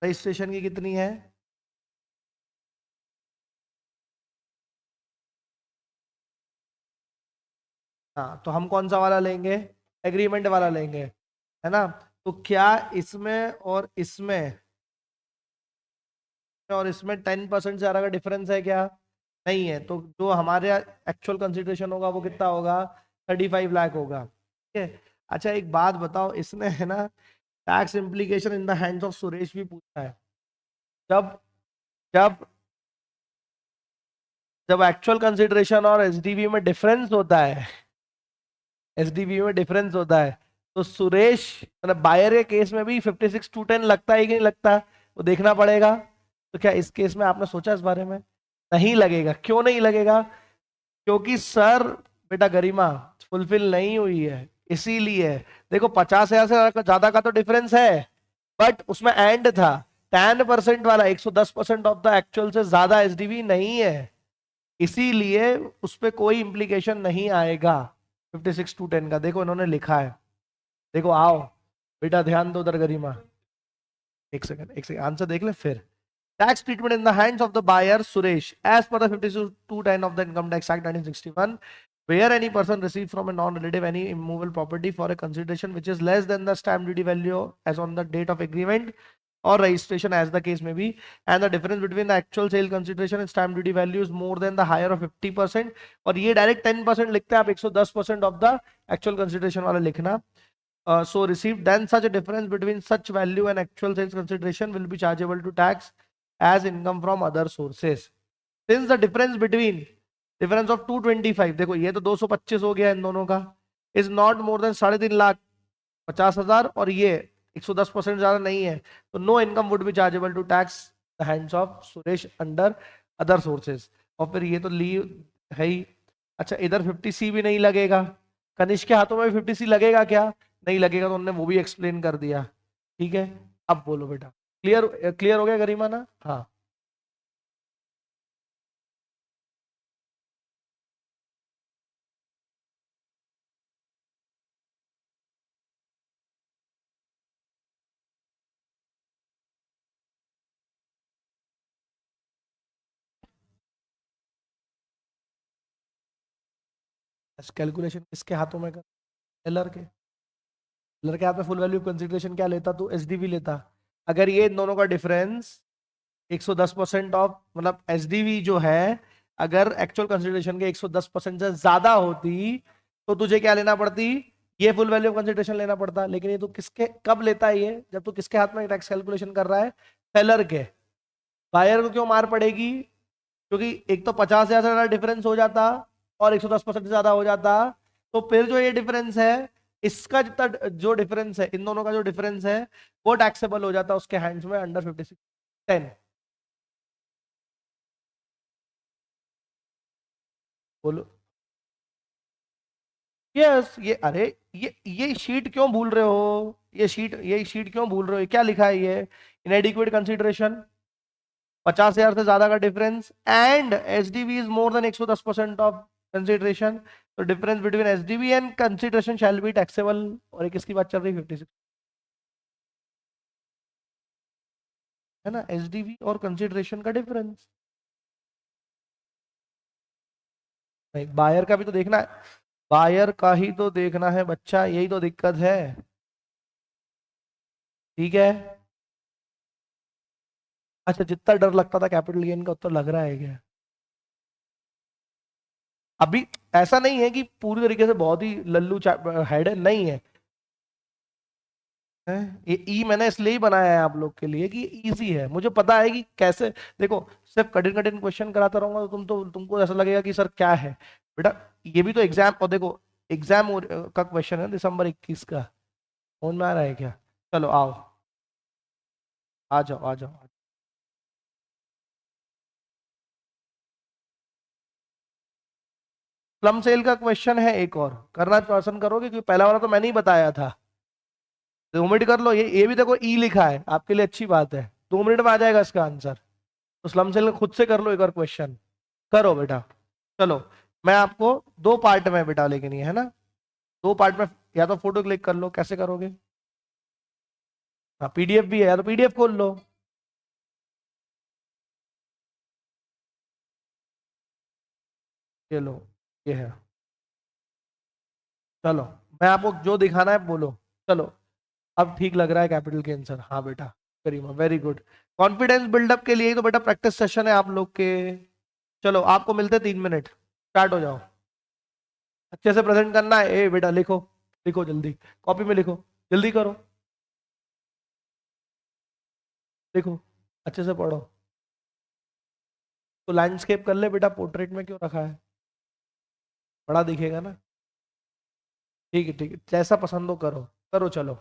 रजिस्ट्रेशन की कितनी है? हाँ, तो हम कौन सा वाला लेंगे? एग्रीमेंट वाला लेंगे, है ना? तो क्या इसमें और इसमें 10% से ज्यादा का डिफरेंस है क्या? नहीं है। तो जो हमारे एक्चुअल कंसिडरेशन होगा वो कितना होगा? 35 लाख होगा, ठीक है। अच्छा, एक बात बताओ, इसने है ना tax implication in the hands of Suresh भी पूछा है। जब जब जब एक्चुअल कंसिडरेशन और एसडीवी में डिफरेंस होता है, एसडीवी में डिफरेंस होता है, तो सुरेश मतलब बायर के केस में भी 56 to 10 लगता है कि नहीं लगता? वो देखना पड़ेगा। तो क्या इस केस में आपने सोचा इस बारे में? नहीं लगेगा। क्यों नहीं लगेगा? क्योंकि सर, बेटा गरिमा फुलफिल नहीं हुई है, इसीलिए। देखो, 50,000 से ज्यादा का तो डिफरेंस है, बट उसमें एंड था। 10% वाला 110% ऑफ द एक्चुअल से ज्यादा एसडीवी नहीं है, इसीलिए उस पर कोई इंप्लीकेशन नहीं आएगा। 56 to 10 का देखो इन्होंने लिखा है। देखो आओ बेटा, ध्यान दो उधर गरिमा। एक सेकंड, एक सेकंड, आंसर देख ले फिर। Tax treatment in the hands of the buyer Suresh as per the 52(10) of the Income Tax Act 1961, where any person receives from a non-relative any immovable property for a consideration which is less than the stamp duty value as on the date of agreement or registration as the case may be, and the difference between the actual sale consideration and stamp duty value is more than the higher of 50%, और ये direct 10% लिखते हैं, आप 110% of the actual consideration वाला लिखना। So received, then such a difference between such value and actual sales consideration will be chargeable to tax as income from other sources. Since the difference of 225, देखो ये तो 225 हो गया इन दोनों का, is not more than 3,50,000 और ये 110% ज्यादा नहीं है, तो no income would be chargeable to tax the hands of Suresh under other sources। और फिर ये तो लीव है ही। अच्छा, इधर 50C भी नहीं लगेगा। कनिष्क के हाथों में भी 50C लगेगा क्या? नहीं लगेगा, तो उन्होंने वो भी एक्सप्लेन कर दिया। ठीक है, अब बोलो बेटा। क्लियर क्लियर हो गया गरिमा ना? हाँ। कैलकुलेशन किसके हाथों में कर, सेलर के। सेलर के हाथ में फुल वैल्यू कंसिडरेशन क्या लेता, तो एसडीवी लेता। अगर ये इन दोनों का डिफरेंस 110% ऑफ, मतलब एसडीवी जो है, अगर एक्चुअल कंसिडरेशन के 110% से ज्यादा होती, तो तुझे क्या लेना पड़ती, ये फुल वैल्यू कंसिडरेशन लेना पड़ता। लेकिन ये तो किसके, कब लेता है ये, जब तू किसके हाथ में टैक्स कैलकुलेशन कर रहा है, सेलर के। बायर को क्यों मार पड़ेगी, क्योंकि एक तो 50,000 से ज्यादा डिफरेंस हो जाता और 110% से ज्यादा हो जाता, तो फिर जो ये डिफरेंस है, इसका जितना जो डिफरेंस है, इन दोनों का जो डिफरेंस है, वो टैक्सेबल हो जाता उसके हैंड्स में अंडर 5610। बोलो। यस, ये अरे, ये शीट क्यों भूल रहे हो, ये शीट क्यों भूल रहे हो, क्या लिखा है ये, इनएडिक्वेट कंसीडरेशन, 50,000 से ज्यादा का difference and SDV is more than 110% of consideration, तो difference between SDV and consideration shall be taxable. और एक किसकी बात चल रही है, 56, है ना, एसडीवी और कंसीडरेशन का डिफरेंस। नहीं, बायर का भी तो देखना है, बायर का ही तो देखना है बच्चा, यही तो दिक्कत है। ठीक है। अच्छा, जितना डर लगता था कैपिटल गेन का, उतना लग रहा है क्या अभी? ऐसा नहीं है कि पूरी तरीके से बहुत ही लल्लू हेड है, नहीं है। हैं? ये ई मैंने इसलिए ही बनाया है आप लोग के लिए कि इजी है, मुझे पता है कि कैसे। देखो, सिर्फ कठिन कठिन क्वेश्चन कराता रहूंगा तो तुमको ऐसा लगेगा कि सर क्या है बेटा। ये भी तो एग्जाम, और देखो, एग्जाम का क्वेश्चन है दिसंबर 21 का। फोन में आ रहा है क्या? चलो आओ, आ जाओ आ जाओ। प्लम सेल का क्वेश्चन है एक और, करना पसंद करोगे? क्योंकि पहला वाला तो मैंने ही बताया था। 2 मिनट कर लो, ये भी देखो ई लिखा है आपके लिए, अच्छी बात है। 2 मिनट में आ जाएगा इसका आंसर। तो स्लम सेल का खुद से कर लो एक और क्वेश्चन। करो बेटा। चलो, मैं आपको दो पार्ट में बेटा, लेकिन ये है ना, दो पार्ट में। या तो फोटो क्लिक कर लो, कैसे करोगे? हाँ, पीडीएफ भी है, या तो पीडीएफ खोल लो। ये लो, ये है। चलो, मैं आपको जो दिखाना है बोलो। चलो, अब ठीक लग रहा है कैपिटल के आंसर, हाँ बेटा। करीमा, वेरी गुड। कॉन्फिडेंस बिल्डअप के लिए ही तो बेटा प्रैक्टिस सेशन है आप लोग के। चलो, आपको मिलते 3 मिनट, स्टार्ट हो जाओ। अच्छे से प्रेजेंट करना है, ए बेटा लिखो, लिखो जल्दी, कॉपी में लिखो, जल्दी करो, लिखो, अच्छे से पढ़ो। तो लैंडस्केप कर ले बेटा, पोर्ट्रेट में क्यों रखा है, बड़ा दिखेगा ना। ठीक है, ठीक है, जैसा पसंद हो करो, करो चलो।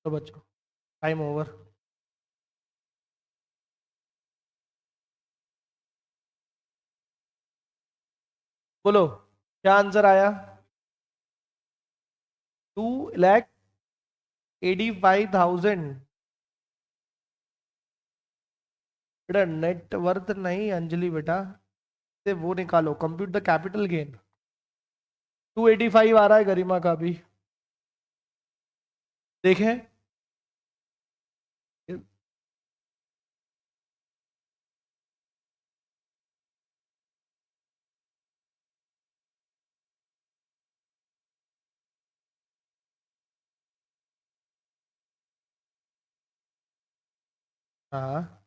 तो बच्चों टाइम ओवर। बोलो क्या आंसर आया? 2,85,000। बेटा नेटवर्थ नहीं अंजलि बेटा, से वो निकालो, कंप्यूट द कैपिटल गेन। 285 आ रहा है गरिमा का भी, देखें। हाँ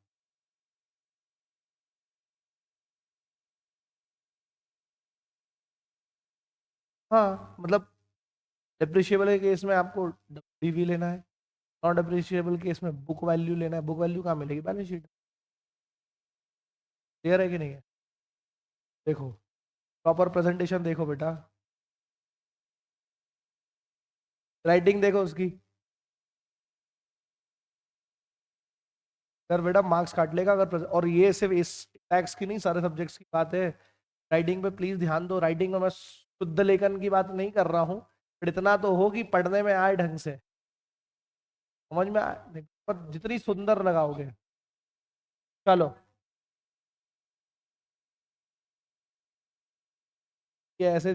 हाँ, मतलब डिप्रिशिएबल के केस में आपको डीवी लेना है, नॉन डिप्रिशिएबल केस में बुक वैल्यू लेना है। बुक वैल्यू कहाँ मिलेगी? Balance sheet. क्लियर है कि नहीं है? देखो प्रॉपर प्रेजेंटेशन देखो बेटा, राइटिंग देखो उसकी। अगर बेटा मार्क्स काट लेगा अगर और ये सिर्फ इस टैक्स की नहीं, सारे सब्जेक्ट्स की बात है। राइटिंग पे प्लीज ध्यान दो। राइटिंग में मैं शुद्ध लेखन की बात नहीं कर रहा हूँ, पर इतना तो हो कि पढ़ने में आए ढंग से, समझ में आए, पर जितनी सुंदर लगाओगे। चलो ये ऐसे,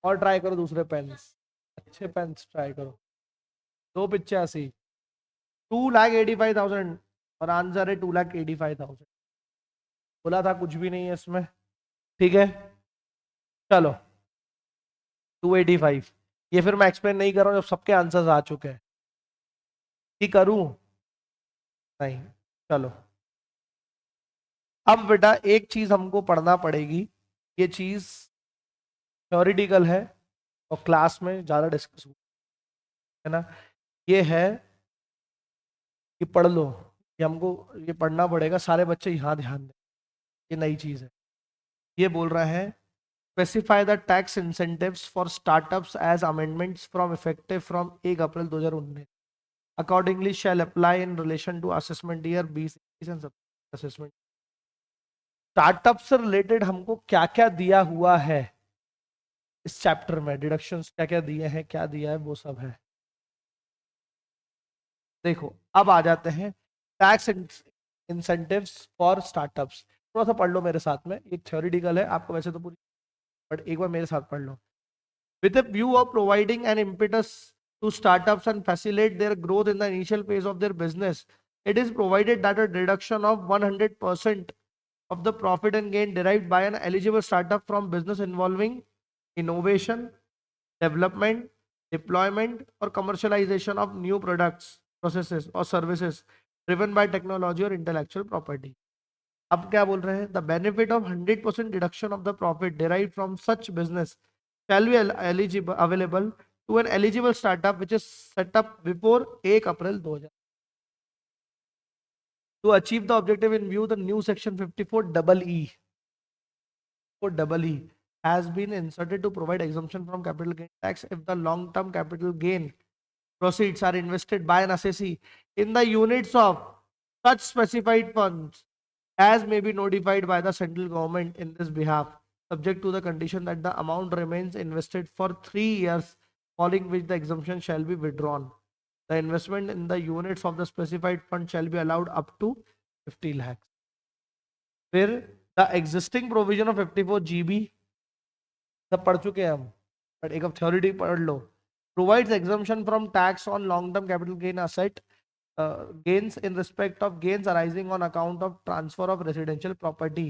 और ट्राई करो दूसरे पेन्स, अच्छे पेन्स ट्राई करो। 285, 2,85,000, और आंसर है 2,85,000। बोला था कुछ भी नहीं है इसमें। ठीक है चलो, 285। ये फिर मैं एक्सप्लेन नहीं कर रहा हूँ जब सबके आंसर्स आ चुके हैं, कि करूं? नहीं। चलो अब बेटा एक चीज हमको पढ़ना पड़ेगी, ये चीज थ्योरेटिकल है और क्लास में ज्यादा डिस्कस है ना, ये है कि पढ़ लो। ये हमको ये पढ़ना पड़ेगा, सारे बच्चे यहाँ ध्यान दें, ये नई चीज है। ये बोल रहा है specify the tax incentives for startups as amendments from effective from 1 April 2019 accordingly shall apply in relation to assessment year 20 assessment. Startup से रिलेटेड हमको क्या क्या दिया हुआ है इस चैप्टर में, डिडक्शंस क्या क्या दिए हैं, क्या दिया है, वो सब है। देखो अब आ जाते हैं टैक्स इंसेंटिव्स फॉर स्टार्टअप्स। थोड़ा सा पढ़ लो मेरे साथ में, एक थ्योरेटिकल है, आपको वैसे तो पूरी, बट एक बार मेरे साथ पढ़ लो। With a view of providing an impetus to startups and facilitate their growth in the initial phase of their business, it is provided that a deduction of 100% of the profit and gain derived by an eligible startup from business involving innovation, development, deployment, or commercialization of new products, processes, or services driven by technology or intellectual property. अब क्या बोल रहे हैं? The benefit of 100% deduction of the profit derived from such business shall be eligible available to an eligible startup which is set up before 1 April 2000 to achieve the objective in view the new section 54 double E for double E has been inserted to provide exemption from capital gain tax if the long term capital gain proceeds are invested by an assessee in the units of such specified funds as may be notified by the central government in this behalf, subject to the condition that the amount remains invested for 3 years, following which the exemption shall be withdrawn. The investment in the units of the specified fund shall be allowed up to 50 lakhs. फिर the existing provision of 54 GB सब पढ़ चुके हैं हम, but एक अब theory पढ़ लो। Provides exemption from tax on long-term capital gain asset gains in respect of gains arising on account of transfer of residential property.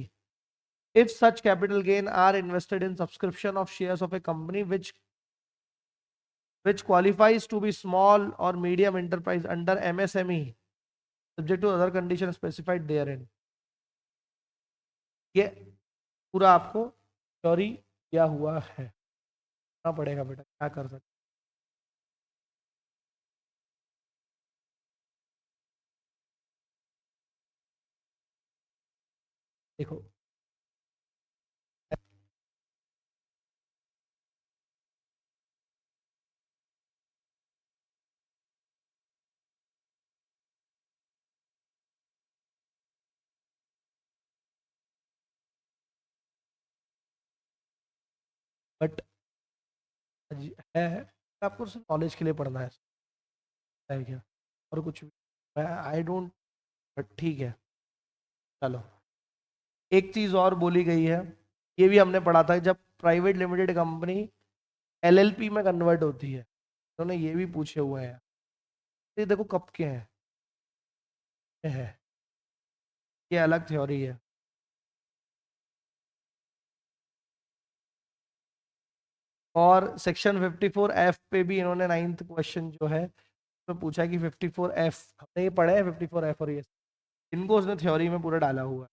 If such capital gain are invested in subscription of shares of a company which qualifies to be small or medium enterprise under MSME, subject to other conditions specified therein. ये पूरा आपको theory दिया हुआ है, ना पड़ेगा बेटा, क्या कर सकते। देखो बट है आपको सिर्फ नॉलेज के लिए पढ़ना है क्या, और कुछ भी मैं आई डोंट, बट ठीक है। चलो, एक चीज और बोली गई है, ये भी हमने पढ़ा था, जब प्राइवेट लिमिटेड कंपनी एलएलपी में कन्वर्ट होती है, उन्होंने ये भी पूछे हुए हैं। ये देखो कब के हैं, ये है, ये अलग थ्योरी है। और सेक्शन 54F पे भी इन्होंने 9th क्वेश्चन जो है उसमें पूछा है कि 54F, हमने ये पढ़ा है 54F, और ये इनको उसने थ्योरी में पूरा डाला हुआ है।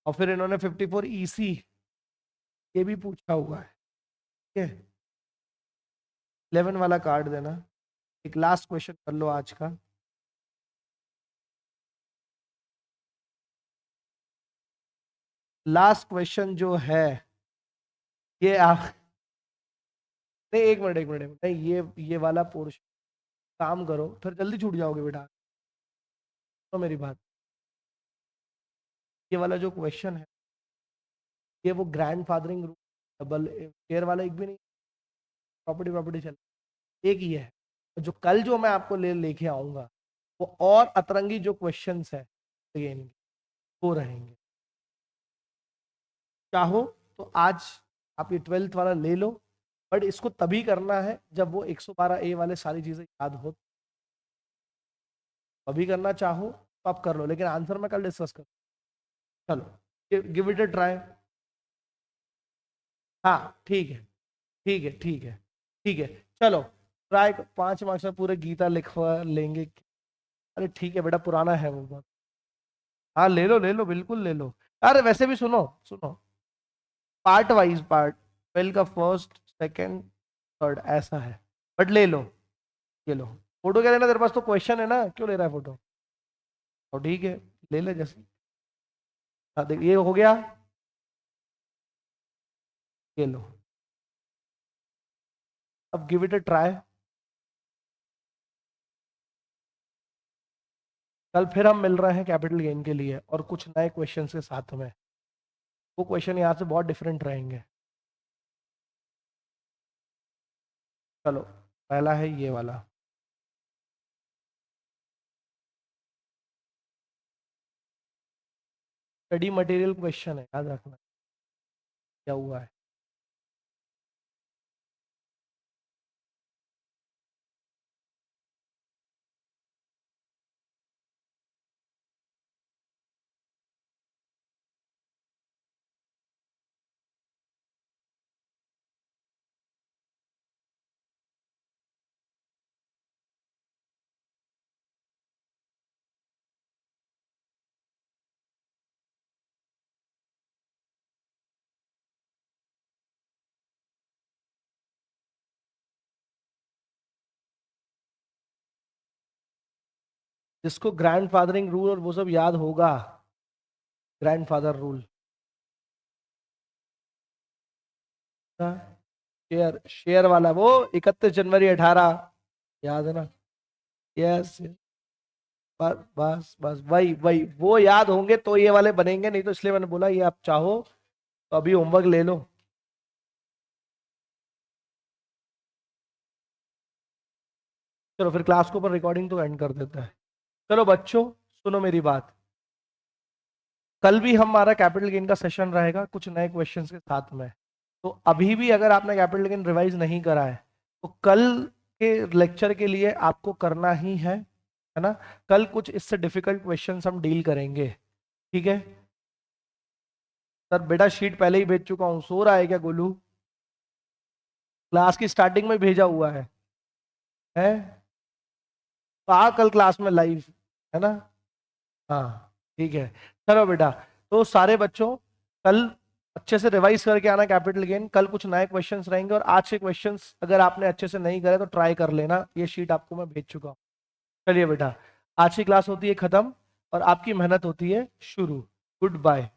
और फिर इन्होंने 54EC ये भी पूछा हुआ है। ठीक है, 11 वाला कार्ड देना। एक लास्ट क्वेश्चन कर लो आज का। लास्ट क्वेश्चन जो है ये आप, नहीं एक मिनट, एक मिनट, नहीं ये वाला पोर्शन काम करो, फिर जल्दी छूट जाओगे बेटा। तो मेरी बात, ये वाला जो क्वेश्चन है ये वो grand fathering rule double share वाला एक भी नहीं, प्रॉपर्टी प्रॉपर्टी चल एक ही है। जो कल जो मैं आपको लेके आऊंगा वो और अतरंगी जो क्वेश्चंस है again, वो रहेंगे। चाहो तो आज आप ये 12th वाला ले लो, बट इसको तभी करना है जब वो 112A वाले सारी चीजें याद हो। अभी करना चाहो तो आप कर लो, लेकिन आंसर मैं कल डिस्कस कर। चलो गिव इट अ ट्राई। हाँ ठीक है, ठीक है, ठीक है, ठीक है। चलो ट्राई, 5 मार्क्स में पूरे गीता लिखवा लेंगे। अरे ठीक है बेटा, पुराना है वो बहुत। हाँ ले लो, ले लो, बिल्कुल ले लो। अरे वैसे भी सुनो सुनो, पार्ट वाइज, पार्ट 12 का फर्स्ट सेकंड थर्ड ऐसा है, बट ले लो। ये लो, फोटो क्या लेना, तेरे पास तो क्वेश्चन है ना, क्यों ले रहा है फोटो। और ठीक है, ले ले जैसे। हाँ देख, ये हो गया, ये लो। अब गिव इट अ ट्राई। कल फिर हम मिल रहे हैं कैपिटल गेन के लिए और कुछ नए क्वेश्चन के साथ में। वो क्वेश्चन यहाँ से बहुत डिफरेंट रहेंगे। चलो, पहला है ये वाला। स्टडी मटेरियल क्वेश्चन है, याद रखना क्या हुआ है। जिसको ग्रैंड फादरिंग रूल और वो सब याद होगा, grand father rule, share share वाला वो 31 जनवरी 18, याद है ना। यस, बस बस बस वही वही, वो याद होंगे तो ये वाले बनेंगे, नहीं तो इसलिए मैंने बोला ये आप चाहो तो अभी होमवर्क ले लो। चलो फिर क्लास को ऊपर रिकॉर्डिंग तो एंड कर देता है। चलो बच्चों, सुनो मेरी बात। कल भी हमारा कैपिटल गेन का सेशन रहेगा कुछ नए क्वेश्चंस के साथ में। तो अभी भी अगर आपने कैपिटल गेन रिवाइज नहीं करा है तो कल के लेक्चर के लिए आपको करना ही है ना। कल कुछ इससे डिफिकल्ट क्वेश्चंस हम डील करेंगे, ठीक है। सर बेटा शीट पहले ही भेज चुका हूँ, सो रहा है क्या गोलू। क्लास की स्टार्टिंग में भेजा हुआ है तो आ कल क्लास में लाइव, है ना। हाँ ठीक है। चलो बेटा, तो सारे बच्चों कल अच्छे से रिवाइज करके आना कैपिटल गेन। कल कुछ नए क्वेश्चंस रहेंगे और आज के क्वेश्चंस अगर आपने अच्छे से नहीं करे तो ट्राई कर लेना, ये शीट आपको मैं भेज चुका हूँ। चलिए बेटा, आज की क्लास होती है खत्म और आपकी मेहनत होती है शुरू। Good bye.